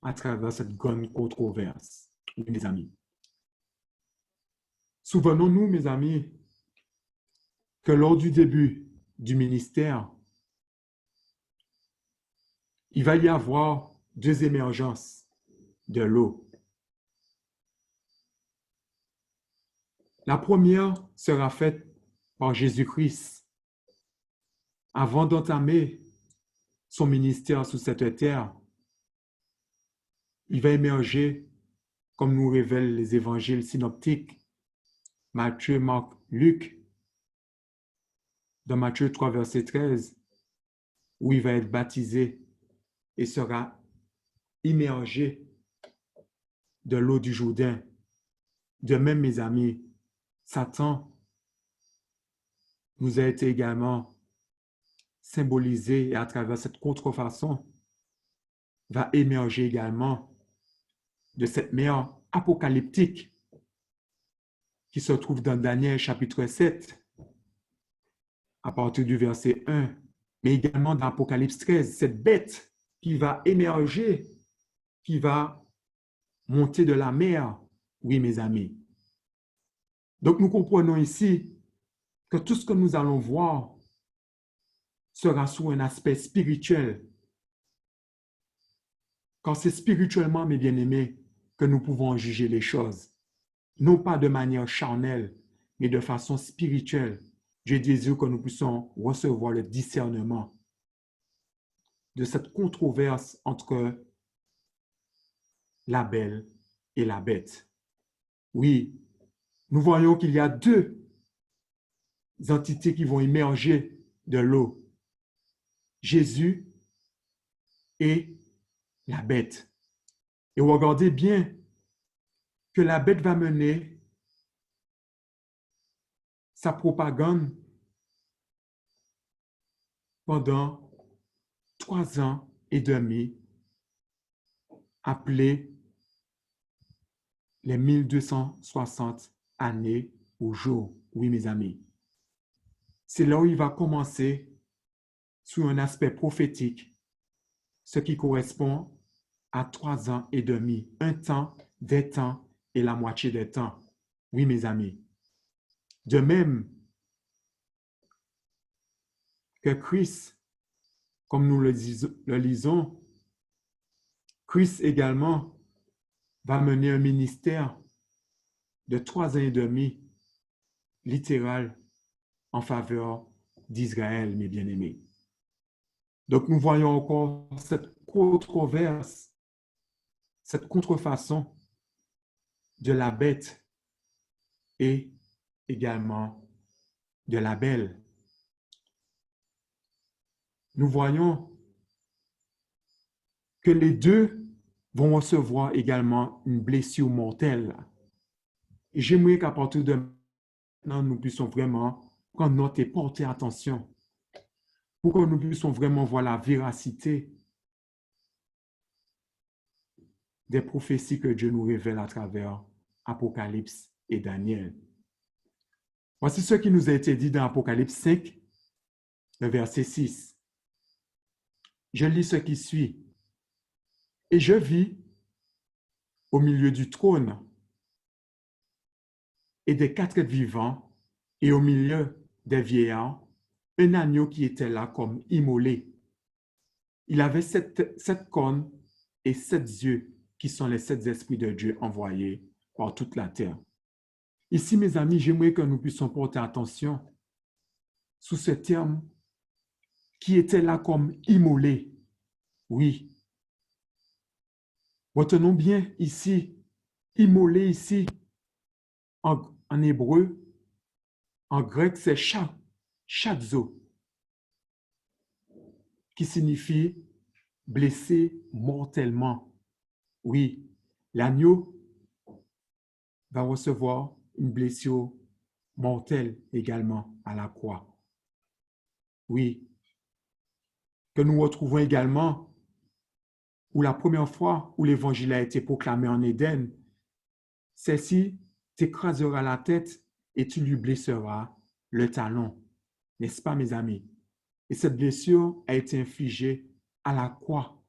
à travers cette grande controverse, mes amis. Souvenons-nous, mes amis, que lors du début du ministère, il va y avoir deux émergences de l'eau. La première sera faite par Jésus-Christ avant d'entamer son ministère sur cette terre. Il va émerger, comme nous révèlent les évangiles synoptiques, Matthieu, Marc, Luc, dans Matthieu 3, verset 13, où il va être baptisé et sera immergé de l'eau du Jourdain. De même, mes amis, Satan nous a été également symbolisé et à travers cette contrefaçon va émerger également de cette mer apocalyptique qui se trouve dans Daniel chapitre 7, à partir du verset 1, mais également dans Apocalypse 13, cette bête qui va émerger, qui va monter de la mer. Oui, mes amis. Donc, nous comprenons ici que tout ce que nous allons voir sera sous un aspect spirituel. Car c'est spirituellement, mes bien-aimés, que nous pouvons juger les choses. Non pas de manière charnelle, mais de façon spirituelle. Je désire que nous puissions recevoir le discernement de cette controverse entre la belle et la bête. Oui, nous voyons qu'il y a deux entités qui vont émerger de l'eau. Jésus et la bête. Et regardez bien que la bête va mener sa propagande pendant 3 ans et demi, appelé les 1260 années au jour. Oui, mes amis. C'est là où il va commencer sous un aspect prophétique, ce qui correspond à 3 ans et demi, un temps, des temps et la moitié des temps. Oui, mes amis. De même que Christ, comme nous le lisons, Christ également va mener un ministère de 3 ans et demi, littéral, en faveur d'Israël, mes bien-aimés. Donc, nous voyons encore cette controverse, cette contrefaçon de la bête et également de la belle. Nous voyons que les deux vont recevoir également une blessure mortelle. Et j'aimerais qu'à partir de maintenant, nous puissions vraiment prendre note et porter attention pour que nous puissions vraiment voir la véracité des prophéties que Dieu nous révèle à travers Apocalypse et Daniel. Voici ce qui nous a été dit dans Apocalypse 5, le verset 6. Je lis ce qui suit. Et je vis au milieu du trône et des 4 êtres vivants et au milieu des vieillards, un agneau qui était là comme immolé. Il avait 7 cornes et 7 yeux, qui sont les 7 esprits de Dieu envoyés par toute la terre. Ici, mes amis, j'aimerais que nous puissions porter attention sous ce terme qui était là comme immolé. Oui. Retenons bien ici, immolé ici, en hébreu, en grec, c'est chadzo, qui signifie blessé mortellement. Oui, l'agneau va recevoir une blessure mortelle également à la croix. Oui, que nous retrouvons également où la première fois où l'évangile a été proclamé en Éden, celle-ci t'écrasera la tête et tu lui blesseras le talon. N'est-ce pas, mes amis? Et cette blessure a été infligée à la croix,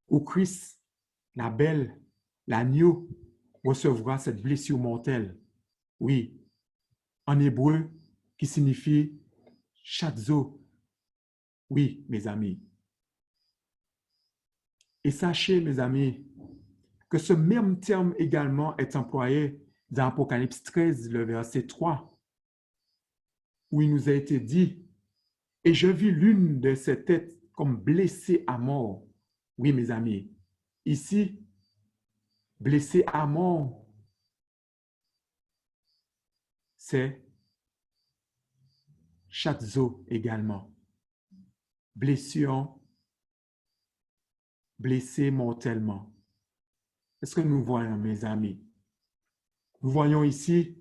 où Christ, la belle, l'agneau, recevra cette blessure mortelle. Oui, en hébreu, qui signifie chadzo. Oui, mes amis. Et sachez, mes amis, que ce même terme également est employé dans Apocalypse 13, le verset 3, où il nous a été dit, « Et je vis l'une de ces têtes comme blessée à mort. » Oui, mes amis, ici, blessée à mort, c'est chadzo également. Blessure, blessé mortellement. Est-ce que nous voyons, mes amis? Nous voyons ici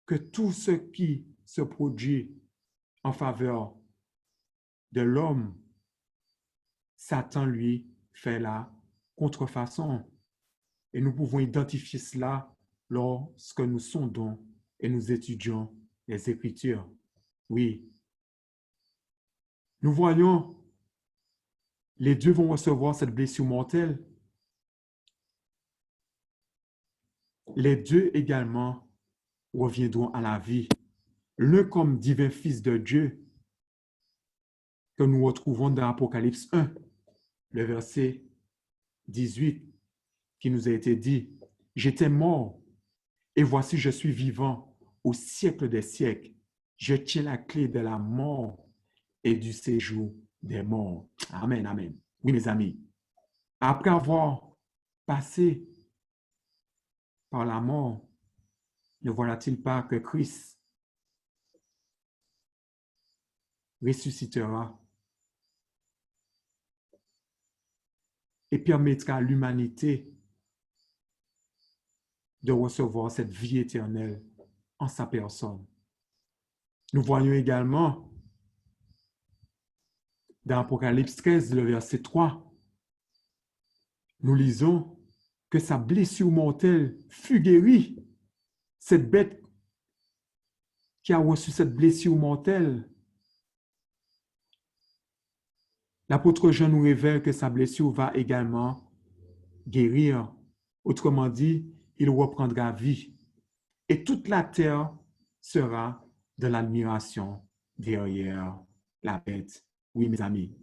que tout ce qui se produit en faveur de l'homme, Satan, lui, fait la contrefaçon. Et nous pouvons identifier cela lorsque nous sondons et nous étudions les Écritures. Oui, nous voyons, les deux vont recevoir cette blessure mortelle. Les deux également reviendront à la vie. L'un comme divin Fils de Dieu, que nous retrouvons dans Apocalypse 1, le verset 18, qui nous a été dit, « J'étais mort, et voici je suis vivant au siècle des siècles. Je tiens la clé de la mort et du séjour des morts. » Amen, amen. Oui, mes amis, après avoir passé par la mort, ne voilà-t-il pas que Christ ressuscitera et permettra à l'humanité de recevoir cette vie éternelle en sa personne. Nous voyons également dans Apocalypse 13, le verset 3, nous lisons que sa blessure mortelle fut guérie. Cette bête qui a reçu cette blessure mortelle, l'apôtre Jean nous révèle que sa blessure va également guérir. Autrement dit, il reprendra vie. Et toute la terre sera de l'admiration derrière la bête. Oui, mes amis.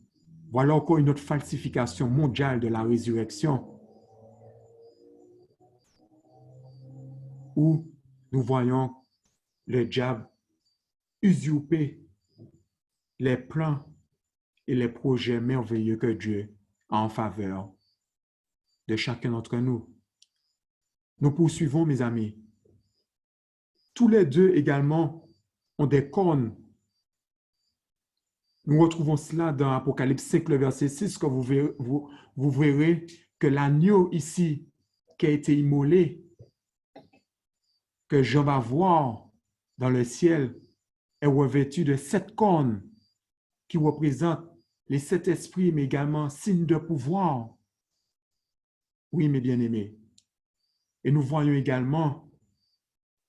Voilà encore une autre falsification mondiale de la résurrection où nous voyons le diable usurper les plans et les projets merveilleux que Dieu a en faveur de chacun d'entre nous. Nous poursuivons, mes amis. Tous les deux également ont des cornes. Nous retrouvons cela dans Apocalypse 5, le verset 6, que vous verrez que l'agneau ici qui a été immolé, que Jean va voir dans le ciel, est revêtu de 7 cornes qui représentent les 7 esprits, mais également signes de pouvoir. Oui, mes bien-aimés. Et nous voyons également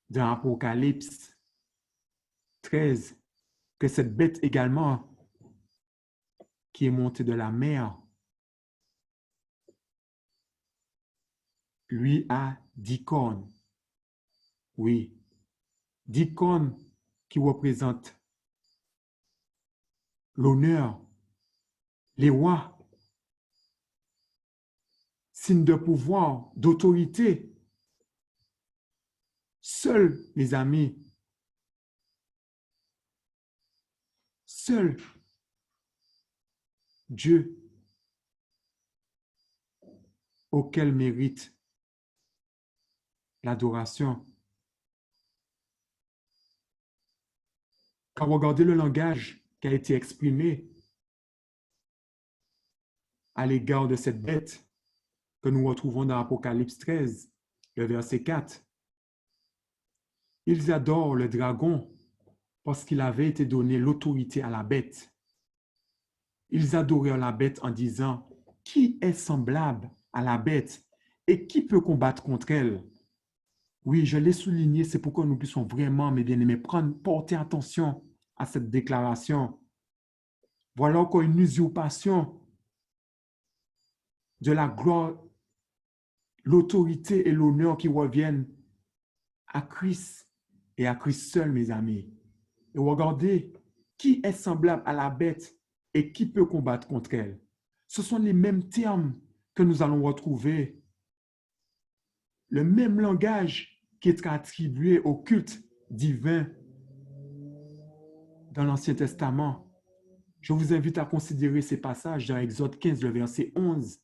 dans Apocalypse 13 que cette bête également qui est montée de la mer, lui a 10 cornes. Oui, 10 cornes qui représentent l'honneur, les rois, signe de pouvoir, d'autorité. Seul, mes amis, seul Dieu auquel mérite l'adoration. Quand vous regardez le langage qui a été exprimé à l'égard de cette bête que nous retrouvons dans Apocalypse 13, le verset 4, ils adorent le dragon parce qu'il avait été donné l'autorité à la bête. Ils adorèrent la bête en disant, « Qui est semblable à la bête et qui peut combattre contre elle? » Oui, je l'ai souligné, c'est pourquoi nous puissions vraiment, mes bien-aimés, porter attention à cette déclaration. Voilà encore une usurpation de la gloire, l'autorité et l'honneur qui reviennent à Christ et à Christ seul, mes amis. Et regardez, qui est semblable à la bête et qui peut combattre contre elle? Ce sont les mêmes termes que nous allons retrouver, le même langage qui est attribué au culte divin dans l'Ancien Testament. Je vous invite à considérer ces passages dans Exode 15, le verset 11.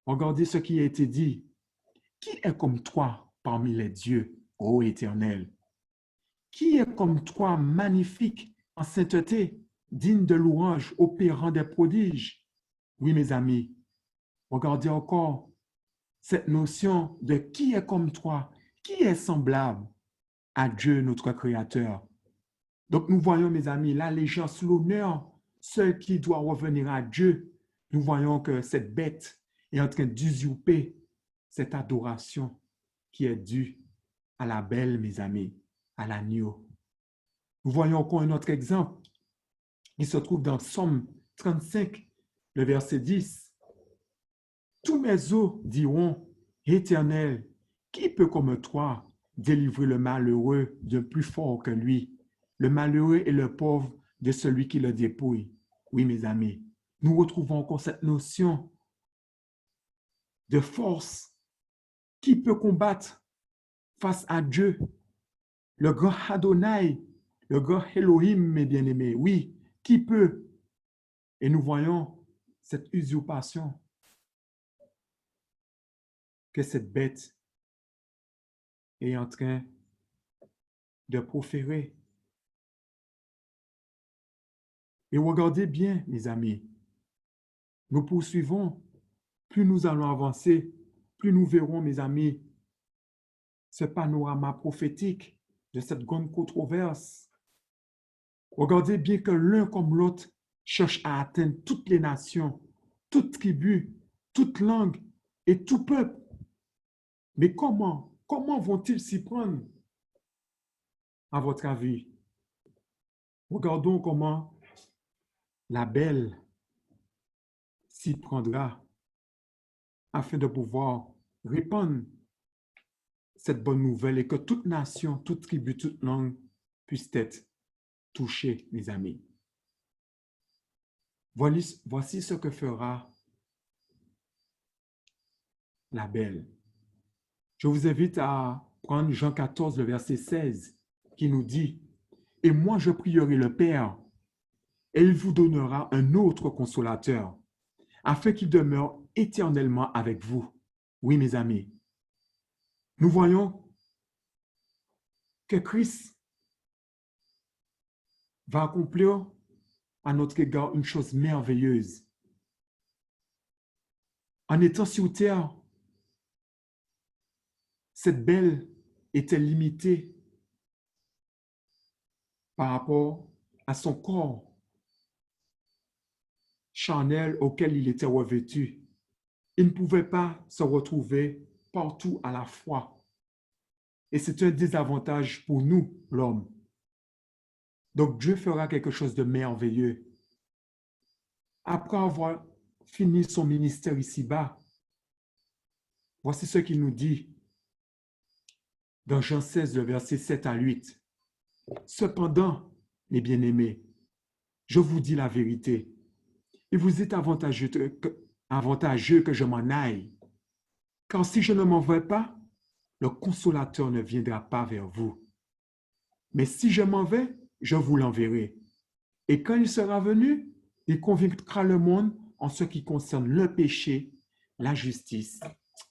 Regardez ce qui a été dit. « Qui est comme toi parmi les dieux, ô Éternel? Qui est comme toi magnifique en sainteté, digne de louange, opérant des prodiges? » Oui, mes amis, regardez encore cette notion de qui est comme toi, qui est semblable à Dieu, notre Créateur. Donc, nous voyons, mes amis, l'allégeance, l'honneur, seul qui doit revenir à Dieu. Nous voyons que cette bête est en train d'usurper cette adoration qui est due à la belle, mes amis, à l'agneau. Nous voyons encore un autre exemple qui se trouve dans Somme 35, le verset 10. Tous mes os diront, Éternel, qui peut comme toi délivrer le malheureux d'un plus fort que lui, le malheureux et le pauvre de celui qui le dépouille? Oui, mes amis, nous retrouvons encore cette notion de force. Qui peut combattre face à Dieu, le grand Adonai, le grand Elohim, mes bien-aimés? Oui, qui peut? Et nous voyons cette usurpation que cette bête est en train de proférer. Et regardez bien, mes amis, nous poursuivons. Plus nous allons avancer, plus nous verrons, mes amis, ce panorama prophétique de cette grande controverse. Regardez bien que l'un comme l'autre cherche à atteindre toutes les nations, toutes tribus, toute langue et tout peuple. Mais comment vont-ils s'y prendre, à votre avis? Regardons comment la belle s'y prendra afin de pouvoir répandre cette bonne nouvelle et que toute nation, toute tribu, toute langue puisse être touchée, mes amis. Voici ce que fera la belle. Je vous invite à prendre Jean 14, le verset 16, qui nous dit, « Et moi je prierai le Père, et il vous donnera un autre consolateur, afin qu'il demeure éternellement avec vous. » Oui, mes amis, nous voyons que Christ va accomplir à notre égard une chose merveilleuse. En étant sur terre, cette belle était limitée par rapport à son corps charnel auquel il était revêtu. Il ne pouvait pas se retrouver partout à la fois. Et c'est un désavantage pour nous, l'homme. Donc Dieu fera quelque chose de merveilleux. Après avoir fini son ministère ici-bas, voici ce qu'il nous dit dans Jean 16, le verset 7 à 8. « Cependant, mes bien-aimés, je vous dis la vérité. Il vous est avantageux que je m'en aille. Car si je ne m'en vais pas, le consolateur ne viendra pas vers vous. Mais si je m'en vais, je vous l'enverrai. Et quand il sera venu, il convaincra le monde en ce qui concerne le péché, la justice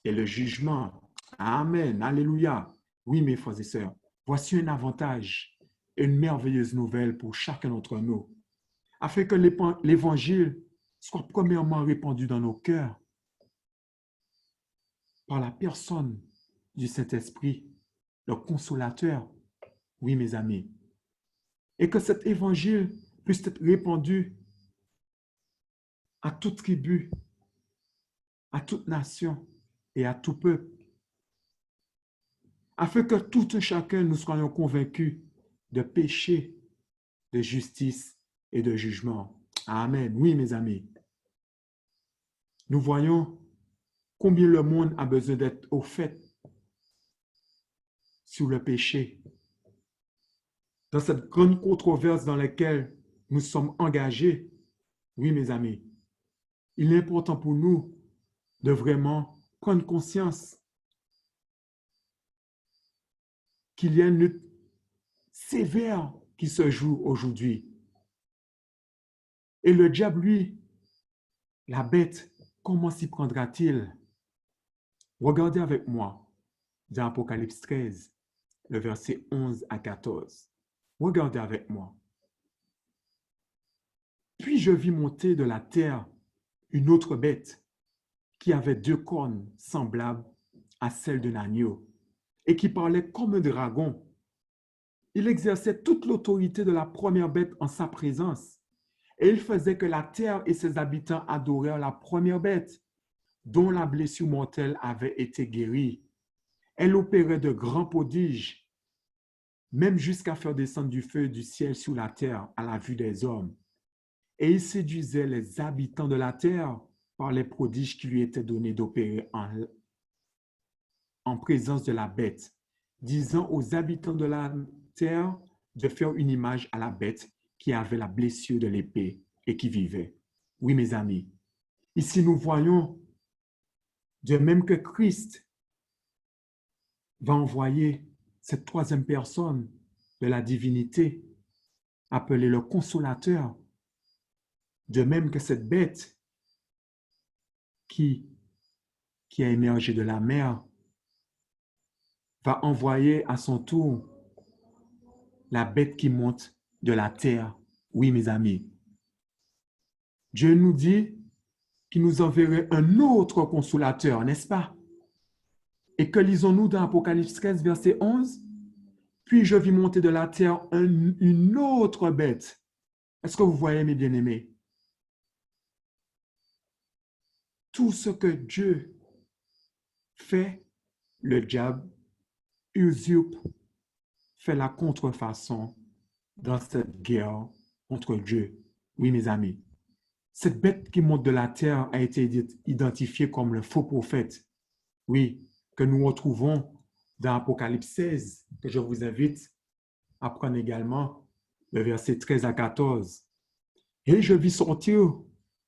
et le jugement. » Amen. Alléluia. Oui, mes frères et sœurs, voici un avantage, une merveilleuse nouvelle pour chacun d'entre nous, afin que l'Évangile soit premièrement répandu dans nos cœurs par la personne du Saint-Esprit, le consolateur. Oui, mes amis. Et que cet Évangile puisse être répandu à toute tribu, à toute nation et à tout peuple, afin que tout un chacun nous soyons convaincus de péché, de justice et de jugement. Amen. Oui, mes amis. Nous voyons combien le monde a besoin d'être au fait sur le péché. Dans cette grande controverse dans laquelle nous sommes engagés, oui, mes amis, il est important pour nous de vraiment prendre conscience qu'il y a une lutte sévère qui se joue aujourd'hui. Et le diable, lui, la bête, comment s'y prendra-t-il? Regardez avec moi dans Apocalypse 13, le verset 11 à 14. Regardez avec moi. Puis je vis monter de la terre une autre bête qui avait 2 cornes semblables à celles d'un agneau et qui parlait comme un dragon. Il exerçait toute l'autorité de la première bête en sa présence et il faisait que la terre et ses habitants adorèrent la première bête dont la blessure mortelle avait été guérie. Elle opérait de grands prodiges, même jusqu'à faire descendre du feu du ciel sur la terre à la vue des hommes. Et il séduisait les habitants de la terre par les prodiges qui lui étaient donnés d'opérer en présence de la bête, disant aux habitants de la terre de faire une image à la bête qui avait la blessure de l'épée et qui vivait. Oui, mes amis, ici nous voyons, de même que Christ va envoyer cette troisième personne de la divinité, appelée le consolateur, de même que cette bête qui a émergé de la mer va envoyer à son tour la bête qui monte de la terre. Oui, mes amis, Dieu nous dit qu'il nous enverrait un autre consolateur, n'est-ce pas? Et que lisons-nous dans Apocalypse 13, verset 11? Puis je vis monter de la terre une autre bête. Est-ce que vous voyez, mes bien-aimés? Tout ce que Dieu fait, le diable usurpe, fait la contrefaçon dans cette guerre contre Dieu. Oui, mes amis. Cette bête qui monte de la terre a été identifiée comme le faux prophète. Oui, que nous retrouvons dans Apocalypse 16, que je vous invite à prendre également le verset 13 à 14. Et je vis sortir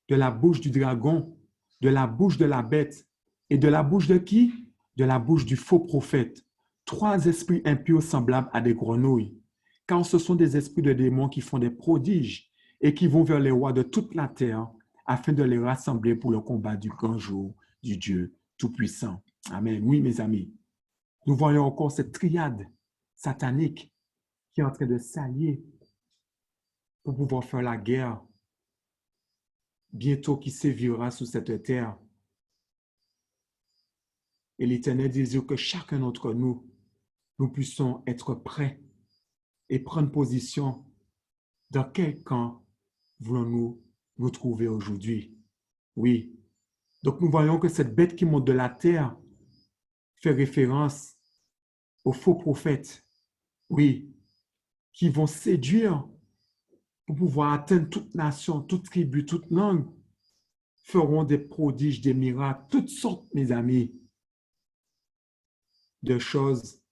de la bouche du dragon, de la bouche de la bête, et de la bouche de qui? De la bouche du faux prophète. 3 esprits impurs semblables à des grenouilles, car ce sont des esprits de démons qui font des prodiges et qui vont vers les rois de toute la terre afin de les rassembler pour le combat du grand jour du Dieu Tout-Puissant. Amen. Oui, mes amis, nous voyons encore cette triade satanique qui est en train de s'allier pour pouvoir faire la guerre bientôt qui sévira sur cette terre. Et l'Éternel désire que chacun d'entre nous, nous puissions être prêts et prendre position dans quel camp voulons-nous nous trouver aujourd'hui. Oui. Donc nous voyons que cette bête qui monte de la terre fait référence aux faux prophètes, oui, qui vont séduire pour pouvoir atteindre toute nation, toute tribu, toute langue, feront des prodiges, des miracles, toutes sortes, mes amis, de choses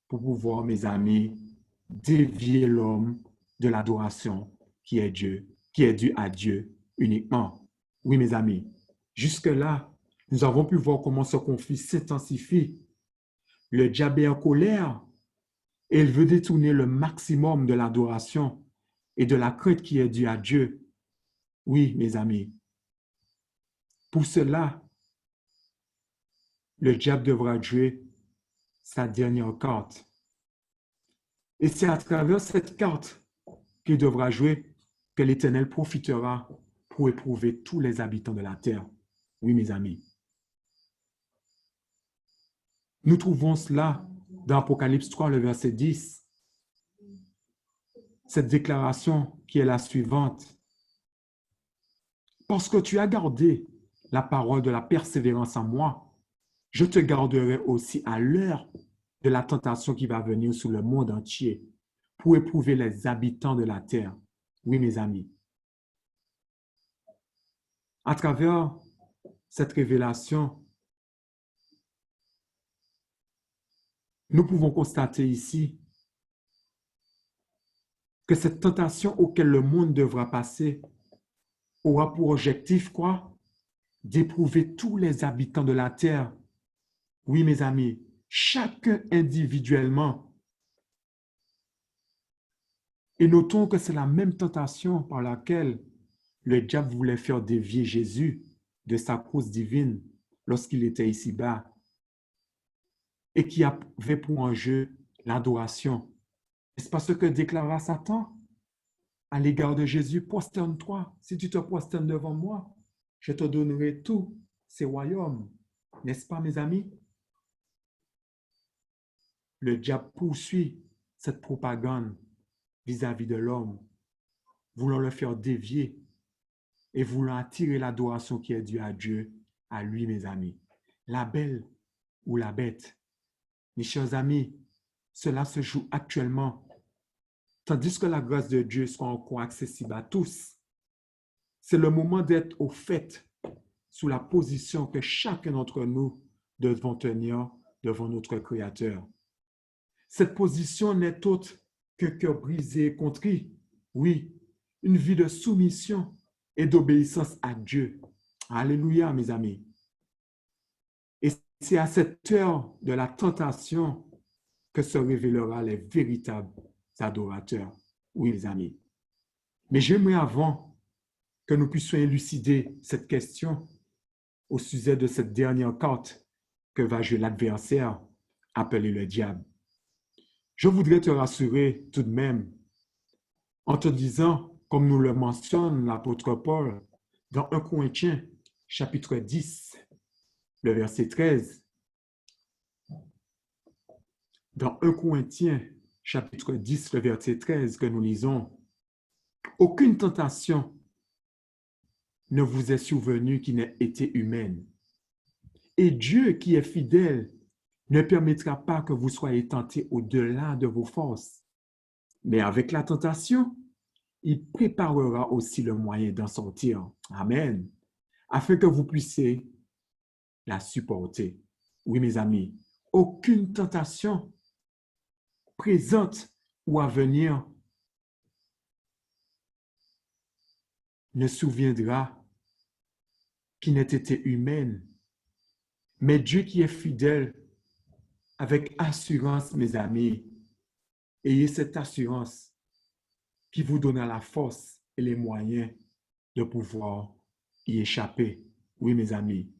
pour pouvoir, mes amis, dévier l'homme de l'adoration qui est Dieu, qui est due à Dieu uniquement. Oui, mes amis, jusque-là, nous avons pu voir comment ce conflit s'intensifie. Le diable est en colère et il veut détourner le maximum de l'adoration et de la crainte qui est due à Dieu. Oui, mes amis. Pour cela, le diable devra jouer sa dernière carte. Et c'est à travers cette carte qu'il devra jouer que l'Éternel profitera pour éprouver tous les habitants de la terre. Oui, mes amis. Nous trouvons cela dans Apocalypse 3, le verset 10. Cette déclaration qui est la suivante. Parce que tu as gardé la parole de la persévérance en moi, je te garderai aussi à l'heure de la tentation qui va venir sur le monde entier pour éprouver les habitants de la terre. Oui, mes amis. À travers cette révélation, nous pouvons constater ici que cette tentation auquel le monde devra passer aura pour objectif quoi? D'éprouver tous les habitants de la terre. Oui, mes amis, chacun individuellement. Et notons que c'est la même tentation par laquelle le diable voulait faire dévier Jésus de sa cause divine lorsqu'il était ici-bas et qui avait pour enjeu l'adoration. N'est-ce pas ce que déclara Satan à l'égard de Jésus? Prosterne-toi. Si tu te prosternes devant moi, je te donnerai tous ces royaumes. N'est-ce pas, mes amis? Le diable poursuit cette propagande vis-à-vis de l'homme, voulant le faire dévier et voulant attirer l'adoration qui est due à Dieu, à lui, mes amis. La belle ou la bête, Mes chers amis, cela se joue actuellement, tandis que la grâce de Dieu soit encore accessible à tous. C'est le moment d'être au fait sous la position que chacun d'entre nous devons tenir devant notre Créateur. Cette position n'est autre que cœur brisé et contrit. Oui, une vie de soumission et d'obéissance à Dieu. Alléluia, mes amis. Et c'est à cette heure de la tentation que se révélera les véritables adorateurs. Oui, mes amis. Mais j'aimerais avant que nous puissions élucider cette question au sujet de cette dernière carte que va jouer l'adversaire, appelé le diable. Je voudrais te rassurer tout de même en te disant, comme nous le mentionne l'apôtre Paul dans 1 Corinthiens, chapitre 10, le verset 13. Dans 1 Corinthiens, chapitre 10, le verset 13, que nous lisons, « Aucune tentation ne vous est survenue qui n'ait été humaine. Et Dieu qui est fidèle ne permettra pas que vous soyez tentés au-delà de vos forces. Mais avec la tentation, il préparera aussi le moyen d'en sortir. Amen. Afin que vous puissiez la supporter. Oui, mes amis, aucune tentation présente ou à venir ne surviendra qui n'ait été humaine. Mais Dieu qui est fidèle, avec assurance, mes amis, ayez cette assurance qui vous donnera la force et les moyens de pouvoir y échapper. Oui, mes amis.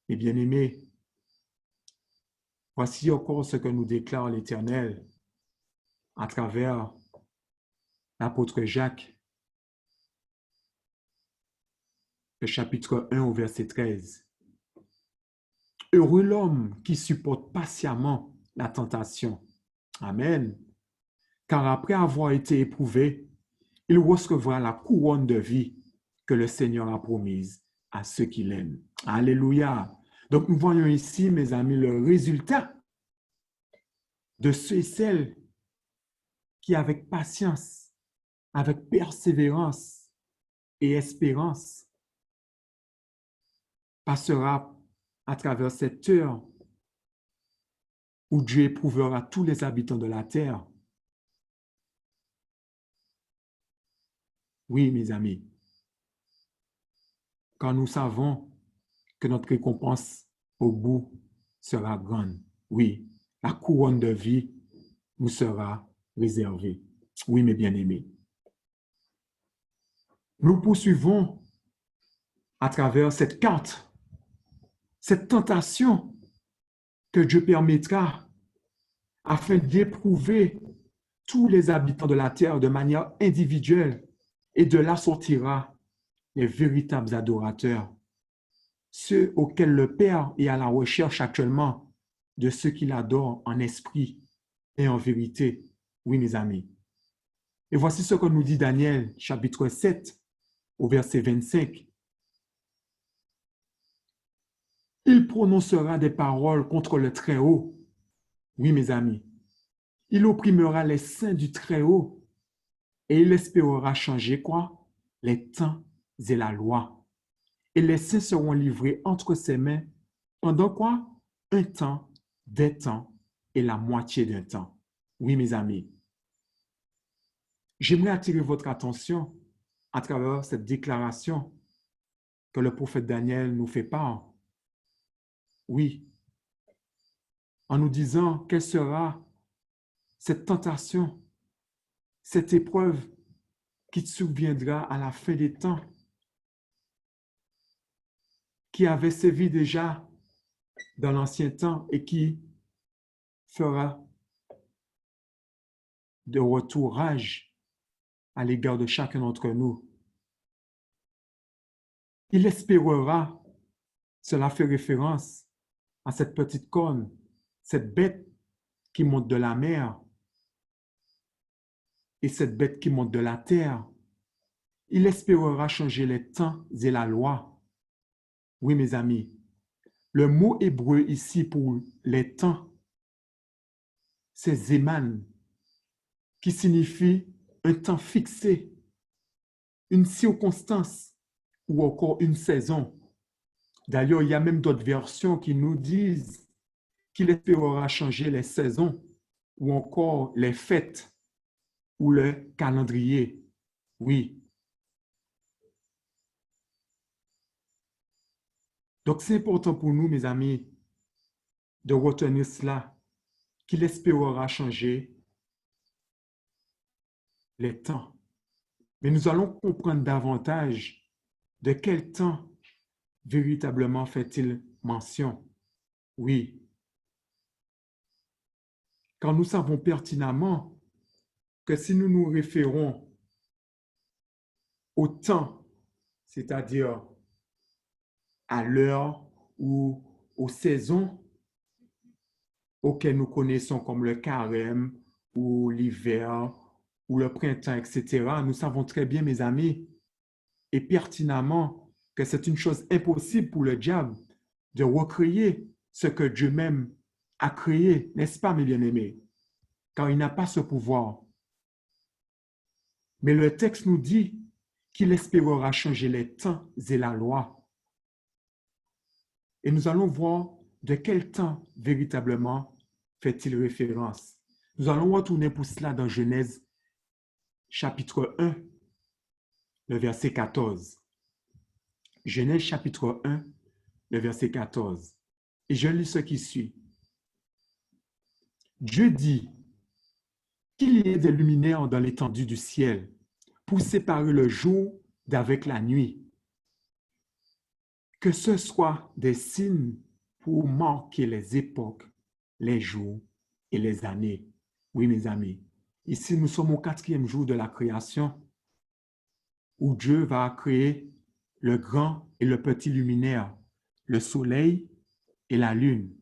Mes bien-aimés, voici encore ce que nous déclare l'Éternel à travers l'apôtre Jacques, le chapitre 1 au verset 13. Heureux l'homme qui supporte patiemment la tentation. Amen. Car après avoir été éprouvé, il recevra la couronne de vie que le Seigneur a promise à ceux qui l'aiment. Alléluia. Donc nous voyons ici, mes amis, le résultat de ceux et celles qui, avec patience, avec persévérance et espérance, passera à travers cette heure où Dieu éprouvera tous les habitants de la terre. Oui, mes amis, quand nous savons que notre récompense au bout sera grande. Oui, la couronne de vie nous sera réservée. Oui, mes bien-aimés. Nous poursuivons à travers cette carte, cette tentation que Dieu permettra afin d'éprouver tous les habitants de la terre de manière individuelle et de là sortira les véritables adorateurs, ceux auxquels le Père est à la recherche actuellement de ceux qui l'adorent en esprit et en vérité. Oui, mes amis. Et voici ce que nous dit Daniel, chapitre 7, au verset 25. Il prononcera des paroles contre le Très-Haut. Oui, mes amis. Il opprimera les saints du Très-Haut et il espérera changer quoi? Les temps et la loi. Et les saints seront livrés entre ses mains pendant quoi? Un temps, des temps et la moitié d'un temps. Oui, mes amis. J'aimerais attirer votre attention à travers cette déclaration que le prophète Daniel nous fait part. Oui, en nous disant quelle sera cette tentation, cette épreuve qui surviendra à la fin des temps, qui avait sévi déjà dans l'ancien temps et qui fera de retour rage à l'égard de chacun d'entre nous. Il espérera, cela fait référence à cette petite corne, cette bête qui monte de la mer et cette bête qui monte de la terre. Il espérera changer les temps et la loi. Oui, mes amis, Le mot hébreu ici pour les temps, c'est Zeman, qui signifie un temps fixé, une circonstance ou encore une saison. D'ailleurs, il y a même d'autres versions qui nous disent qu'il espérera changer les saisons ou encore les fêtes ou le calendrier. Oui. Donc, c'est important pour nous, mes amis, de retenir cela, qu'il espérera changer les temps. Mais nous allons comprendre davantage de quel temps véritablement fait-il mention. Oui, car nous savons pertinemment que si nous nous référons au temps, c'est-à-dire à l'heure ou aux saisons auxquelles nous connaissons comme le carême ou l'hiver ou le printemps, etc., nous savons très bien, mes amis, et pertinemment que c'est une chose impossible pour le diable de recréer ce que Dieu même a créé, n'est-ce pas, mes bien-aimés? Car il n'a pas ce pouvoir. Mais le texte nous dit qu'il espérera changer les temps et la loi. Et nous allons voir de quel temps véritablement fait-il référence. Nous allons retourner pour cela dans Genèse chapitre 1, le verset 14. Genèse chapitre 1, le verset 14. Et je lis ce qui suit. Dieu dit qu'il y ait des luminaires dans l'étendue du ciel pour séparer le jour d'avec la nuit. Que ce soit des signes pour marquer les époques, les jours et les années. Oui, mes amis, ici nous sommes au 4e jour de la création où Dieu va créer le grand et le petit luminaire, le soleil et la lune.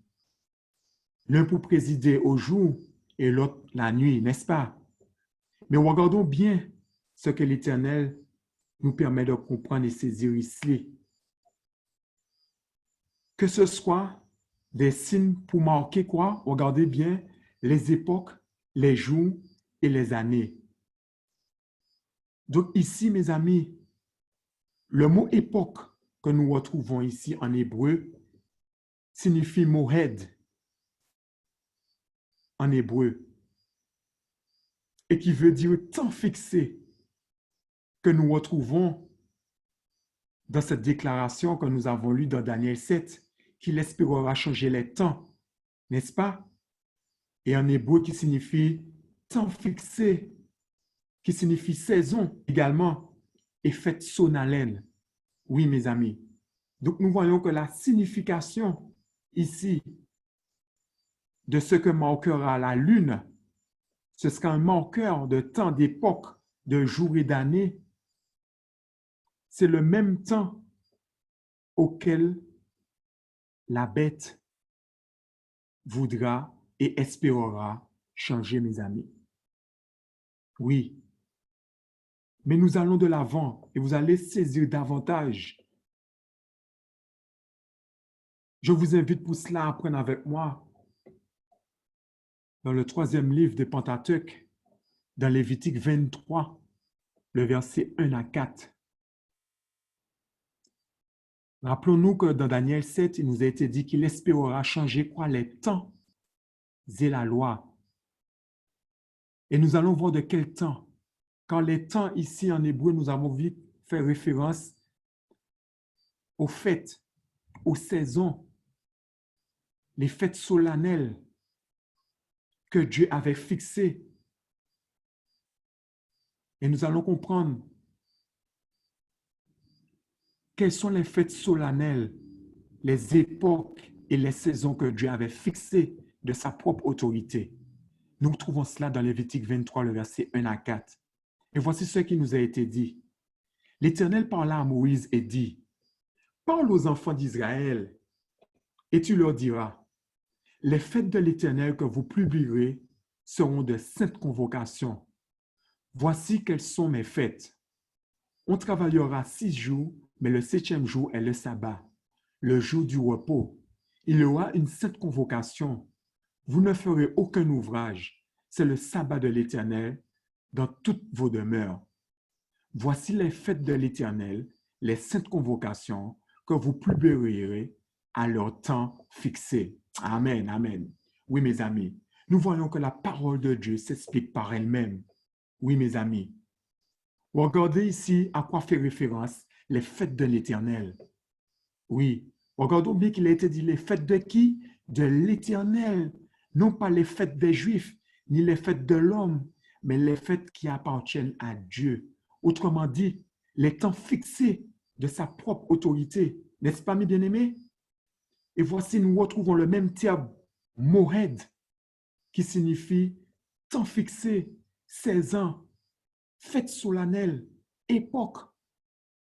L'un pour présider au jour et l'autre la nuit, n'est-ce pas? Mais regardons bien ce que l'Éternel nous permet de comprendre et saisir ici. Que ce soit des signes pour marquer quoi? Regardez bien les époques, les jours et les années. Donc ici, mes amis, le mot époque que nous retrouvons ici en hébreu signifie mohed en hébreu et qui veut dire temps fixé que nous retrouvons dans cette déclaration que nous avons lue dans Daniel 7, qu'il espérera changer les temps, n'est-ce pas? Et en hébreu qui signifie temps fixé, qui signifie saison également, et fête solennelle. Oui, mes amis. Donc, nous voyons que la signification ici de ce que marquera la lune, ce sera un marqueur de temps, d'époque, de jours et d'années. C'est le même temps auquel la bête voudra et espérera changer, mes amis. Oui, mais nous allons de l'avant et vous allez saisir davantage. Je vous invite pour cela à prendre avec moi dans le 3e livre des Pentateuque, dans Lévitique 23, le verset 1 à 4. Rappelons-nous que dans Daniel 7, il nous a été dit qu'il espérera changer quoi? Les temps et la loi. Et nous allons voir de quel temps. Car les temps ici en hébreu, nous avons vite fait référence aux fêtes, aux saisons, les fêtes solennelles que Dieu avait fixées. Et nous allons comprendre quelles sont les fêtes solennelles, les époques et les saisons que Dieu avait fixées de sa propre autorité. Nous trouvons cela dans Lévitique 23, le verset 1 à 4. Et voici ce qui nous a été dit. L'Éternel parla à Moïse et dit, « Parle aux enfants d'Israël, et tu leur diras, les fêtes de l'Éternel que vous publierez seront de saintes convocations. Voici quelles sont mes fêtes. On travaillera 6 jours, mais le 7e jour est le sabbat, le jour du repos. Il y aura une sainte convocation. Vous ne ferez aucun ouvrage. C'est le sabbat de l'Éternel dans toutes vos demeures. Voici les fêtes de l'Éternel, les saintes convocations que vous publierez à leur temps fixé. Amen, amen. Oui, mes amis, nous voyons que la parole de Dieu s'explique par elle-même. Oui, mes amis. Regardez ici à quoi fait référence les fêtes de l'Éternel. Oui, regardons bien qu'il a été dit les fêtes de qui? De l'Éternel. Non pas les fêtes des Juifs, ni les fêtes de l'homme, mais les fêtes qui appartiennent à Dieu. Autrement dit, les temps fixés de sa propre autorité. N'est-ce pas, mes bien-aimés? Et voici, nous retrouvons le même terme, Moed, qui signifie temps fixé, 16 ans, fête solennelle, époque.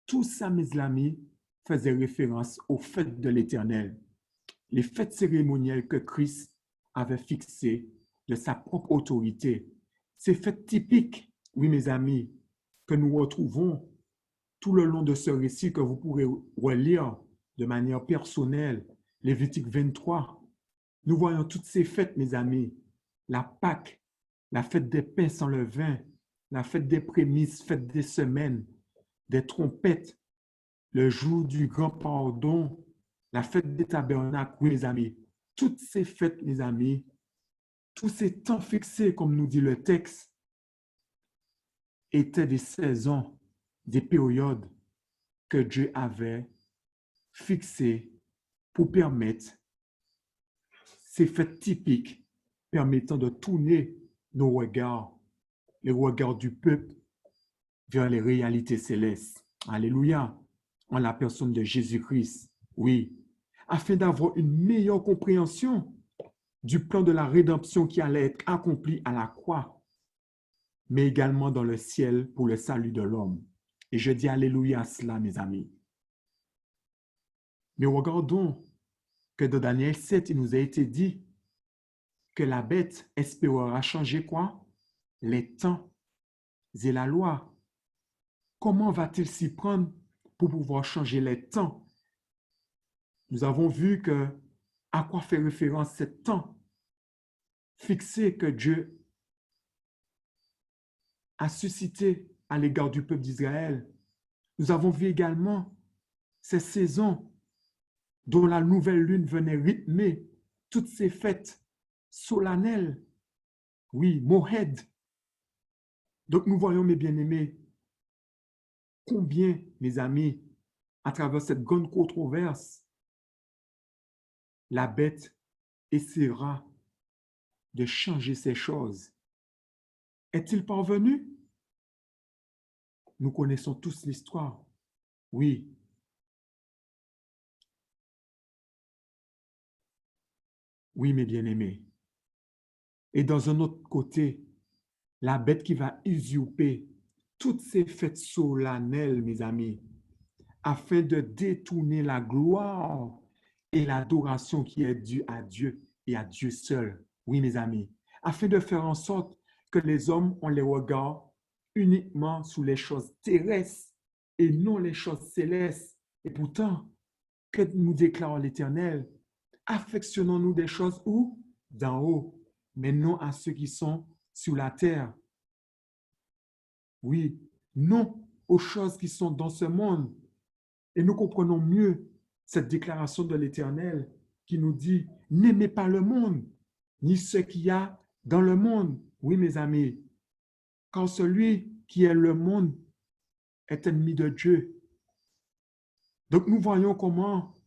Tout ça, mes amis, faisait référence aux fêtes de l'Éternel, les fêtes cérémonielles que Christ avait fixées de sa propre autorité. Ces fêtes typiques, oui, mes amis, que nous retrouvons tout le long de ce récit que vous pourrez relire de manière personnelle, Lévitique 23. Nous voyons toutes ces fêtes, mes amis, la Pâque, la fête des pains sans levain, la fête des prémices, fête des semaines, des trompettes, le jour du grand pardon, la fête des tabernacles, oui, mes amis. Toutes ces fêtes, mes amis, tous ces temps fixés, comme nous dit le texte, étaient des saisons, des périodes que Dieu avait fixées pour permettre ces fêtes typiques permettant de tourner nos regards, les regards du peuple vers les réalités célestes. Alléluia, en la personne de Jésus-Christ, oui, afin d'avoir une meilleure compréhension du plan de la rédemption qui allait être accompli à la croix, mais également dans le ciel pour le salut de l'homme. Et je dis Alléluia à cela, mes amis. Mais regardons que dans Daniel 7, il nous a été dit que la bête espérera changer quoi? Les temps et la loi. Comment va-t-il s'y prendre pour pouvoir changer les temps? Nous avons vu que à quoi fait référence ce temps fixé que Dieu a suscité à l'égard du peuple d'Israël. Nous avons vu également ces saisons dont la nouvelle lune venait rythmer toutes ces fêtes solennelles. Oui, Mohed. Donc nous voyons, mes bien-aimés, combien, mes amis, à travers cette grande controverse, la bête essaiera de changer ces choses. Est-il parvenu? Nous connaissons tous l'histoire. Oui. Oui, mes bien-aimés. Et dans un autre côté, la bête qui va usurper toutes ces fêtes solennelles, mes amis, afin de détourner la gloire et l'adoration qui est due à Dieu et à Dieu seul. Oui, mes amis, afin de faire en sorte que les hommes ont les regards uniquement sur les choses terrestres et non les choses célestes. Et pourtant, que nous déclare l'Éternel? Affectionnons-nous des choses où? D'en haut, mais non à ceux qui sont sur la terre. Oui, non aux choses qui sont dans ce monde. Et nous comprenons mieux cette déclaration de l'Éternel qui nous dit, n'aimez pas le monde, ni ce qu'il y a dans le monde. Oui, mes amis, car celui qui est le monde est ennemi de Dieu. Donc nous voyons comment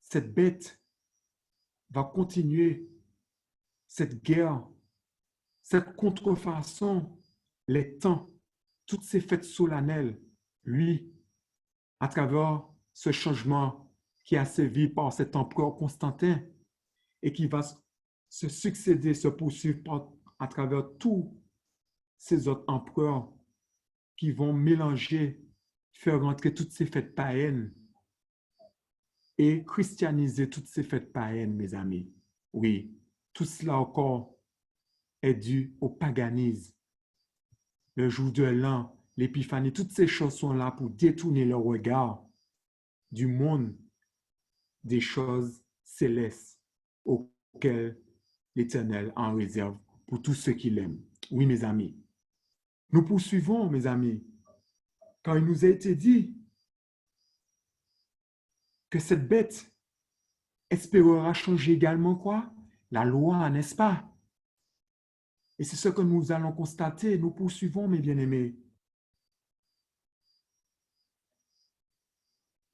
cette bête va continuer cette guerre, cette contrefaçon, les temps, toutes ces fêtes solennelles, lui, à travers ce changement qui a sévi par cet empereur Constantin et qui va se succéder, se poursuivre à travers tous ces autres empereurs qui vont mélanger, faire rentrer toutes ces fêtes païennes et christianiser toutes ces fêtes païennes, mes amis. Oui, tout cela encore est dû au paganisme. Le jour de l'an, l'épiphanie, toutes ces choses sont là pour détourner le regard du monde des choses célestes auxquelles l'Éternel en réserve pour tous ceux qui l'aiment. Oui, mes amis. Nous poursuivons, mes amis, car il nous a été dit que cette bête espérera changer également quoi? La loi, n'est-ce pas? Et c'est ce que nous allons constater. Nous poursuivons, mes bien-aimés.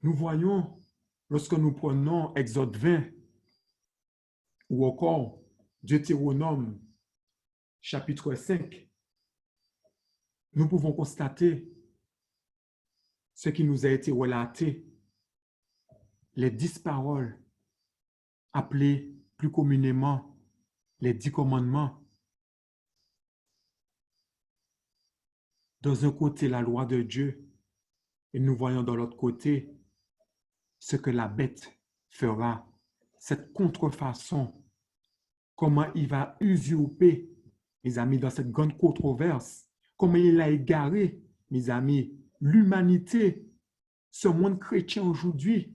Nous voyons, lorsque nous prenons Exode 20 ou encore Deutéronome chapitre 5, nous pouvons constater ce qui nous a été relaté, les 10 paroles appelées plus communément les 10 commandements. Dans un côté, la loi de Dieu, et nous voyons dans l'autre côté ce que la bête fera, cette contrefaçon, comment il va usurper, mes amis, dans cette grande controverse, comment il a égaré, mes amis, l'humanité, ce monde chrétien aujourd'hui,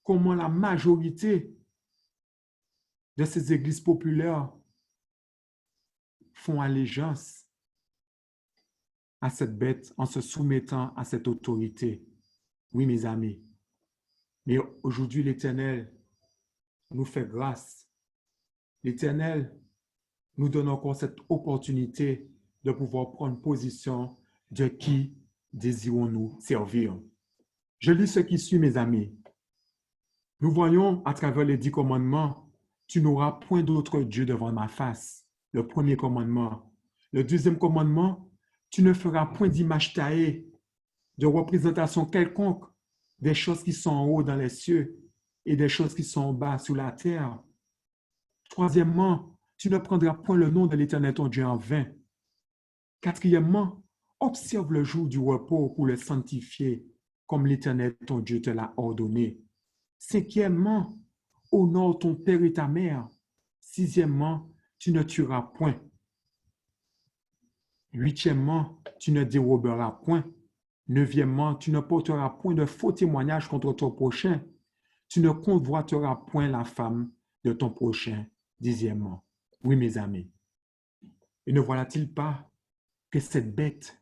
comment la majorité de ces églises populaires font allégeance à cette bête en se soumettant à cette autorité. Oui, mes amis. Mais aujourd'hui, l'Éternel nous fait grâce. L'Éternel nous donne encore cette opportunité de pouvoir prendre position de qui désirons-nous servir. Je lis ce qui suit, mes amis. Nous voyons à travers les 10 commandements, tu n'auras point d'autre Dieu devant ma face. Le premier commandement. Le deuxième commandement, tu ne feras point d'image taillée, de représentation quelconque des choses qui sont en haut dans les cieux et des choses qui sont en bas sur la terre. Troisièmement, tu ne prendras point le nom de l'Éternel ton Dieu en vain. Quatrièmement, observe le jour du repos pour le sanctifier, comme l'Éternel ton Dieu te l'a ordonné. Cinquièmement, honore ton père et ta mère. Sixièmement, tu ne tueras point. Huitièmement, tu ne déroberas point. Neuvièmement, tu ne porteras point de faux témoignages contre ton prochain. Tu ne convoiteras point la femme de ton prochain. Dixièmement, oui, mes amis. Et ne voilà-t-il pas que cette bête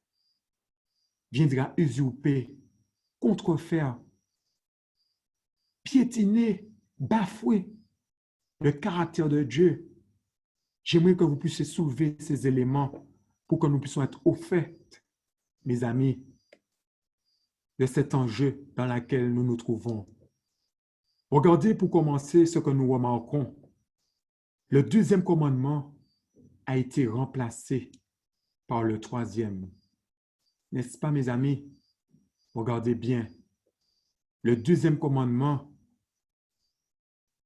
viendra usurper, contrefaire, piétiner, bafouer le caractère de Dieu? J'aimerais que vous puissiez soulever ces éléments pour que nous puissions être au fait, mes amis, de cet enjeu dans lequel nous nous trouvons. Regardez pour commencer ce que nous remarquons. Le deuxième commandement a été remplacé par le troisième. N'est-ce pas, mes amis? Regardez bien. Le deuxième commandement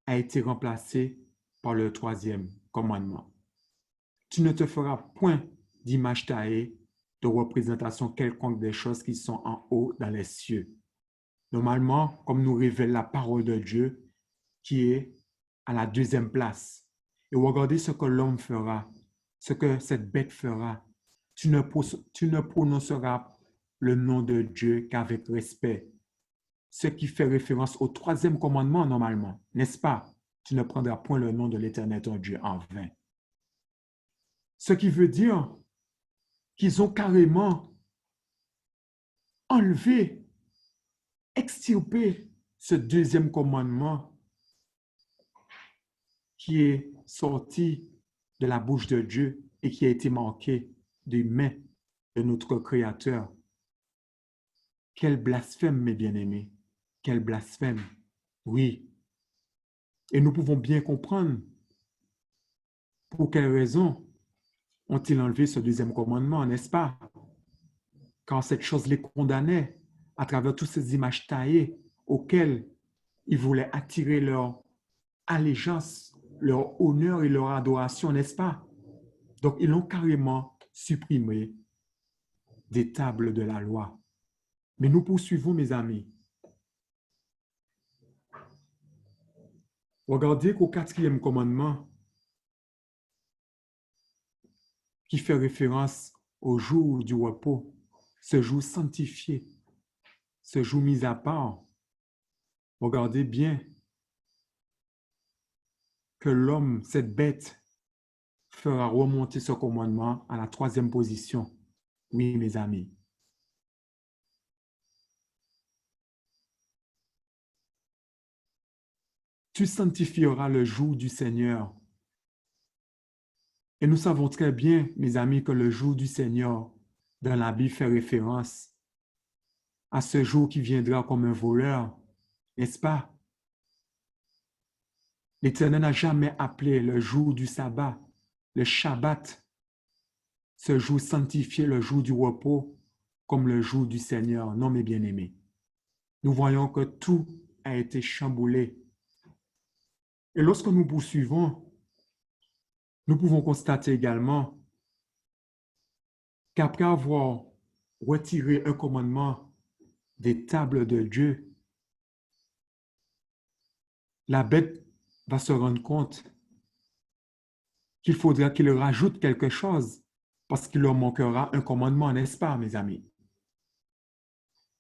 a été remplacé par le troisième commandement. Tu ne te feras point d'image taillée, de représentation quelconque des choses qui sont en haut dans les cieux. Normalement, comme nous révèle la parole de Dieu, qui est à la deuxième place. Et regardez ce que l'homme fera, ce que cette bête fera. Tu ne prononceras le nom de Dieu qu'avec respect. Ce qui fait référence au troisième commandement normalement, n'est-ce pas? Tu ne prendras point le nom de l'Éternel ton Dieu en vain. Ce qui veut dire qu'ils ont carrément enlevé, extirpé ce deuxième commandement qui est sorti de la bouche de Dieu et qui a été marqué des mains de notre Créateur. Quel blasphème, mes bien-aimés! Quel blasphème! Oui. Et nous pouvons bien comprendre pour quelle raison ont-ils enlevé ce deuxième commandement, n'est-ce pas? Car cette chose les condamnait à travers toutes ces images taillées auxquelles ils voulaient attirer leur allégeance, leur honneur et leur adoration, n'est-ce pas? Donc, ils l'ont carrément supprimé des tables de la loi. Mais nous poursuivons, mes amis. Regardez qu'au quatrième commandement, qui fait référence au jour du repos, ce jour sanctifié, ce jour mis à part. Regardez bien que l'homme, cette bête, fera remonter ce commandement à la 3e position. Oui, mes amis. Tu sanctifieras le jour du Seigneur. Et nous savons très bien, mes amis, que le jour du Seigneur, dans la Bible, fait référence à ce jour qui viendra comme un voleur, n'est-ce pas? L'Éternel n'a jamais appelé le jour du sabbat, le Shabbat, ce jour sanctifié, le jour du repos, comme le jour du Seigneur. Non, mes bien-aimés. Nous voyons que tout a été chamboulé. Et lorsque nous poursuivons, nous pouvons constater également qu'après avoir retiré un commandement des tables de Dieu, la bête va se rendre compte qu'il faudra qu'il rajoute quelque chose parce qu'il leur manquera un commandement, n'est-ce pas, mes amis?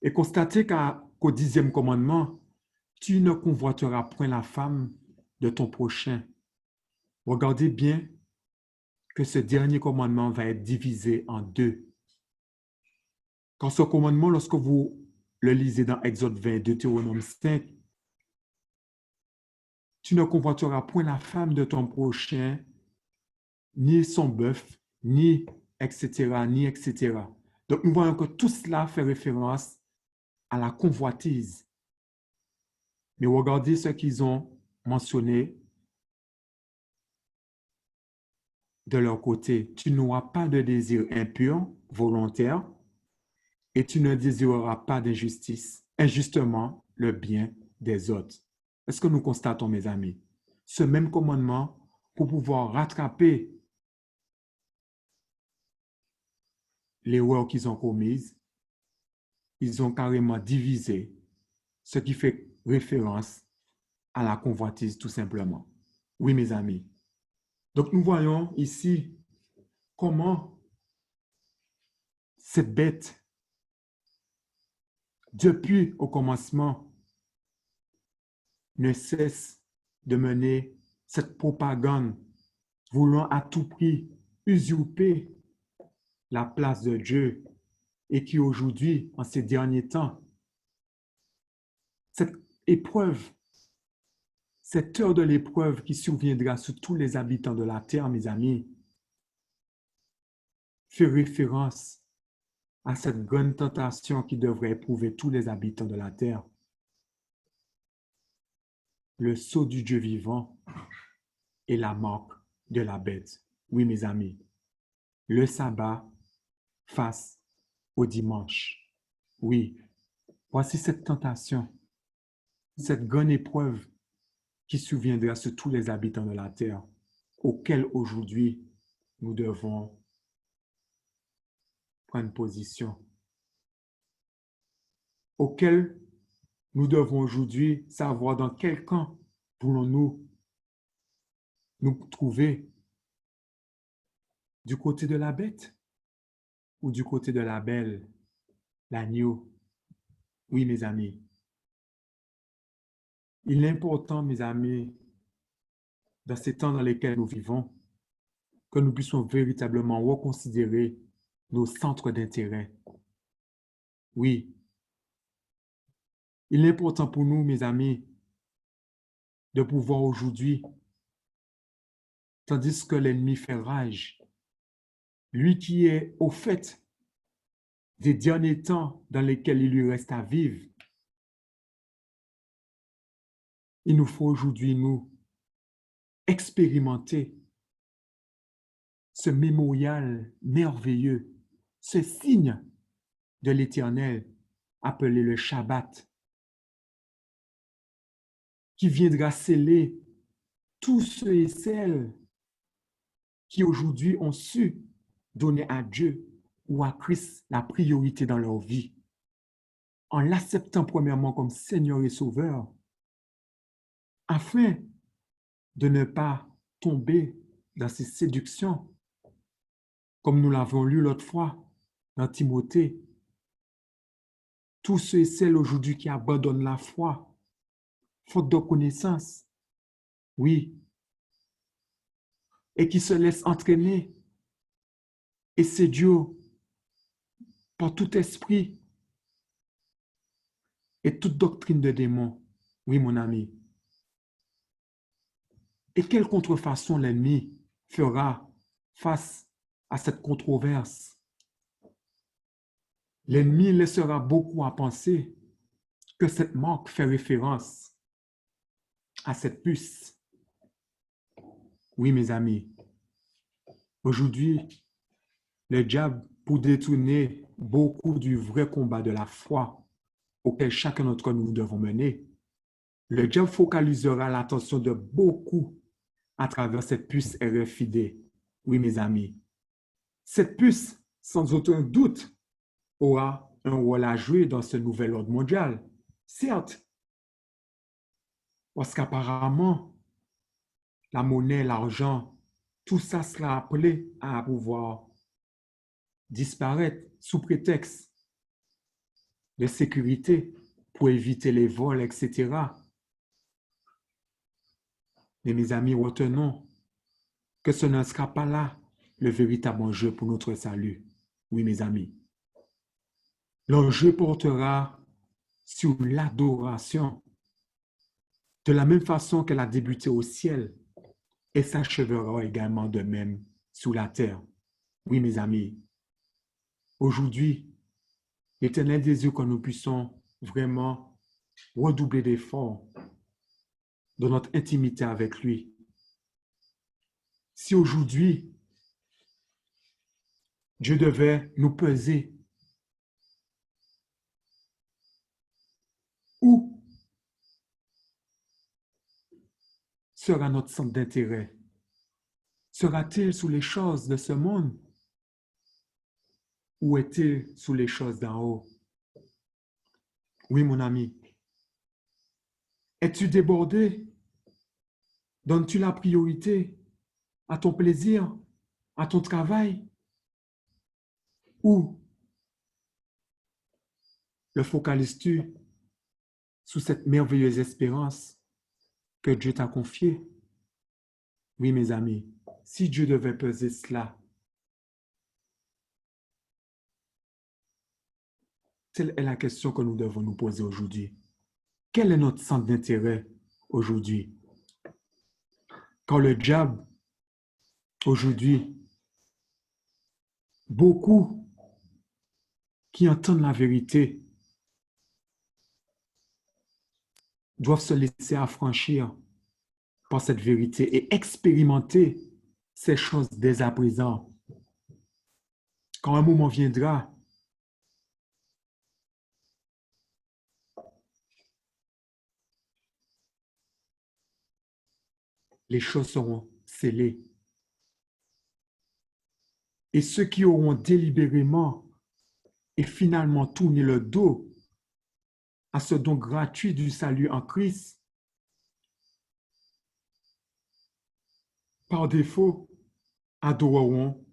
Et constatez qu'au 10e commandement, tu ne convoiteras point la femme de ton prochain. Regardez bien que ce dernier commandement va être divisé en deux. Quand ce commandement, lorsque vous le lisez dans Exode 20, Deutéronome 5, tu ne convoiteras point la femme de ton prochain, ni son bœuf, ni etc., ni etc. Donc, nous voyons que tout cela fait référence à la convoitise. Mais regardez ce qu'ils ont mentionné de leur côté. Tu n'auras pas de désir impur, volontaire, et tu ne désireras pas d'injustice, injustement le bien des autres. Est-ce que nous constatons, mes amis, ce même commandement pour pouvoir rattraper l'erreur qu'ils ont commise, ils ont carrément divisé, ce qui fait référence à la convoitise tout simplement. Oui, mes amis. Donc, nous voyons ici comment cette bête, depuis au commencement, ne cesse de mener cette propagande, voulant à tout prix usurper la place de Dieu et qui aujourd'hui, en ces derniers temps, cette épreuve, cette heure de l'épreuve qui surviendra sur tous les habitants de la terre, mes amis, fait référence à cette grande tentation qui devrait éprouver tous les habitants de la terre. Le sceau du Dieu vivant et la marque de la bête. Oui, mes amis, le sabbat face au dimanche. Oui, voici cette tentation, cette grande épreuve qui surviendra sur tous les habitants de la terre, auquel aujourd'hui nous devons prendre position, auquel nous devons aujourd'hui savoir dans quel camp voulons-nous nous trouver, du côté de la bête ou du côté de la belle, l'agneau. Oui, mes amis. Il est important, mes amis, dans ces temps dans lesquels nous vivons, que nous puissions véritablement reconsidérer nos centres d'intérêt. Oui, il est important pour nous, mes amis, de pouvoir aujourd'hui, tandis que l'ennemi fait rage, lui qui est au fait des derniers temps dans lesquels il lui reste à vivre, il nous faut aujourd'hui, nous, expérimenter ce mémorial merveilleux, ce signe de l'Éternel appelé le Shabbat, qui viendra sceller tous ceux et celles qui aujourd'hui ont su donner à Dieu ou à Christ la priorité dans leur vie, en l'acceptant premièrement comme Seigneur et Sauveur, afin de ne pas tomber dans ces séductions, comme nous l'avons lu l'autre fois dans Timothée. Tous ceux et celles aujourd'hui qui abandonnent la foi, faute de connaissance, oui, et qui se laisse entraîner et séduire par tout esprit et toute doctrine de démons. Oui, mon ami. Et quelle contrefaçon l'ennemi fera face à cette controverse? L'ennemi laissera beaucoup à penser que cette marque fait référence à cette puce. Oui, mes amis, aujourd'hui, le diable, pour détourner beaucoup du vrai combat de la foi auquel chacun d'entre nous devons mener, le diable focalisera l'attention de beaucoup à travers cette puce RFID. Oui, mes amis, cette puce, sans aucun doute, aura un rôle à jouer dans ce nouvel ordre mondial. Certes, parce qu'apparemment, la monnaie, l'argent, tout ça sera appelé à pouvoir disparaître sous prétexte de sécurité pour éviter les vols, etc. Mais mes amis, retenons que ce ne sera pas là le véritable enjeu pour notre salut. Oui, mes amis. L'enjeu portera sur l'adoration, de la même façon qu'elle a débuté au ciel et s'achèvera également de même sous la terre. Oui, mes amis. Aujourd'hui, l'Éternel désire que nous puissions vraiment redoubler d'efforts dans notre intimité avec lui. Si aujourd'hui, Dieu devait nous peser, où sera notre centre d'intérêt? Sera-t-il sous les choses de ce monde ou est-il sous les choses d'en haut? Oui, mon ami. Es-tu débordé? Donnes-tu la priorité à ton plaisir, à ton travail? Ou le focalises-tu sous cette merveilleuse espérance que Dieu t'a confiée? Oui, mes amis, si Dieu devait peser cela, telle est la question que nous devons nous poser aujourd'hui. Quel est notre centre d'intérêt aujourd'hui? Quand le diable, aujourd'hui, beaucoup qui entendent la vérité doivent se laisser affranchir par cette vérité et expérimenter ces choses dès à présent. Quand un moment viendra, les choses seront scellées. Et ceux qui auront délibérément et finalement tourné le dos à ce don gratuit du salut en Christ, par défaut, adoreront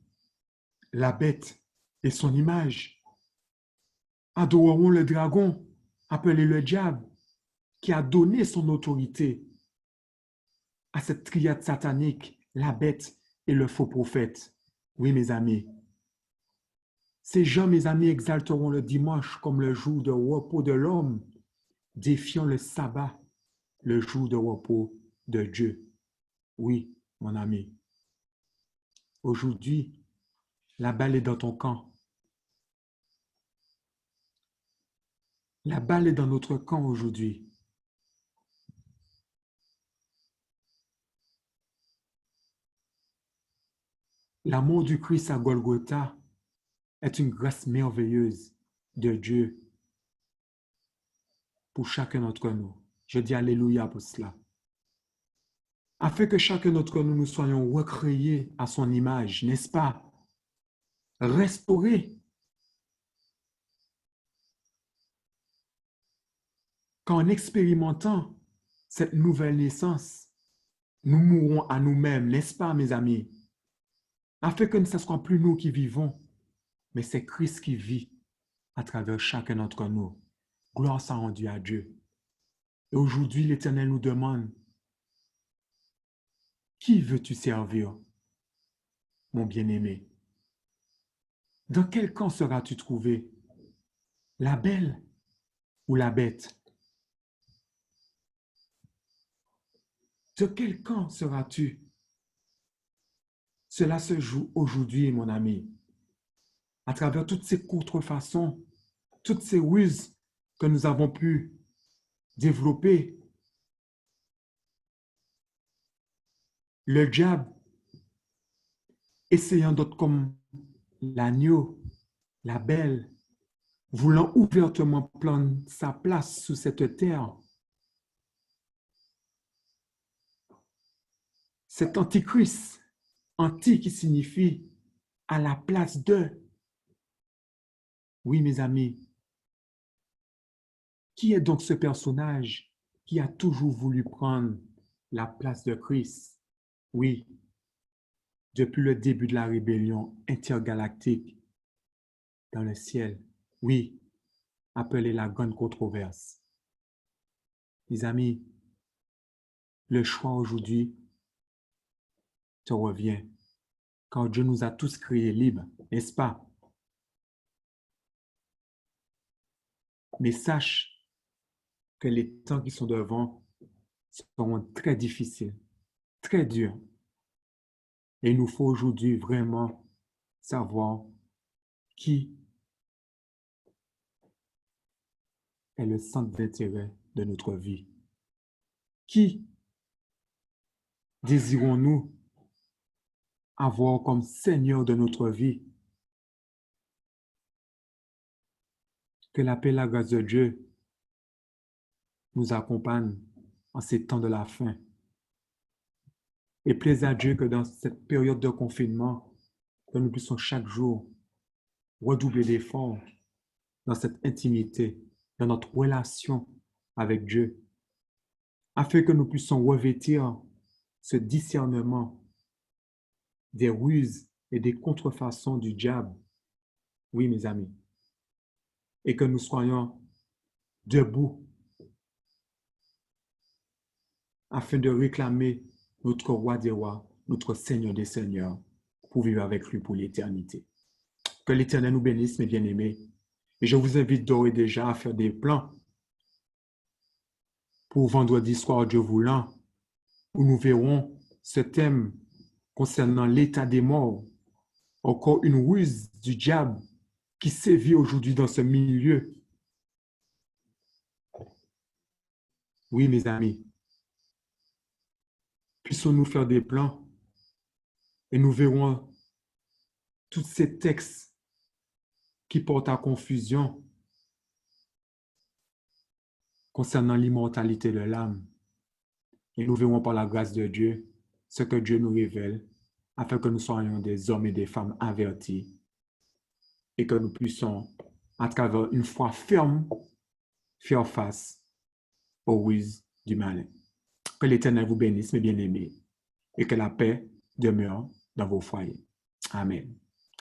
la bête et son image. Adoreront le dragon, appelé le diable, qui a donné son autorité à cette triade satanique, la bête et le faux prophète. Oui, mes amis. Ces gens, mes amis, exalteront le dimanche comme le jour de repos de l'homme, défiant le sabbat, le jour de repos de Dieu. Oui, mon ami. Aujourd'hui, la balle est dans ton camp. La balle est dans notre camp aujourd'hui. L'amour du Christ à Golgotha est une grâce merveilleuse de Dieu pour chacun d'entre nous. Je dis Alléluia pour cela. Afin que chacun d'entre nous, nous soyons recréés à son image, n'est-ce pas? Restaurés. Qu'en expérimentant cette nouvelle naissance, nous mourrons à nous-mêmes, n'est-ce pas, mes amis? Afin que ce ne soit plus nous qui vivons, mais c'est Christ qui vit à travers chacun d'entre nous. Gloire soit rendue à Dieu. Et aujourd'hui, l'Éternel nous demande, qui veux-tu servir, mon bien-aimé? Dans quel camp seras-tu trouvé? La belle ou la bête? De quel camp seras-tu? Cela se joue aujourd'hui, mon ami, à travers toutes ces contrefaçons, toutes ces ruses que nous avons pu développer. Le diable, essayant d'être comme l'agneau, la belle, voulant ouvertement prendre sa place sur cette terre. Cet antichrist, anti qui signifie à la place de. Oui, mes amis, qui est donc ce personnage qui a toujours voulu prendre la place de Christ? Oui, depuis le début de la rébellion intergalactique dans le ciel. Oui, appelée la grande controverse. Les amis, le choix aujourd'hui te revient, car Dieu nous a tous créés libres, n'est-ce pas? Mais sache que les temps qui sont devant seront très difficiles, très durs. Et il nous faut aujourd'hui vraiment savoir qui est le centre d'intérêt de notre vie. Qui désirons-nous avoir comme Seigneur de notre vie? Que la paix et la grâce de Dieu nous accompagnent en ces temps de la fin. Et plaise à Dieu que dans cette période de confinement, que nous puissions chaque jour redoubler d'efforts dans cette intimité, dans notre relation avec Dieu, afin que nous puissions revêtir ce discernement des ruses et des contrefaçons du diable. Oui, mes amis. Et que nous soyons debout afin de réclamer notre roi des rois, notre Seigneur des seigneurs, pour vivre avec lui pour l'éternité. Que l'Éternel nous bénisse, mes bien-aimés. Et je vous invite d'ores et déjà à faire des plans pour vendredi soir, Dieu voulant, où nous verrons ce thème concernant l'état des morts, encore une ruse du diable qui sévit aujourd'hui dans ce milieu. Oui, mes amis, puissons-nous faire des plans et nous verrons tous ces textes qui portent à confusion concernant l'immortalité de l'âme. Et nous verrons par la grâce de Dieu ce que Dieu nous révèle afin que nous soyons des hommes et des femmes avertis et que nous puissions, à travers une foi ferme, faire face aux ruses du malin. Que l'Éternel vous bénisse, mes bien-aimés, et que la paix demeure dans vos foyers. Amen.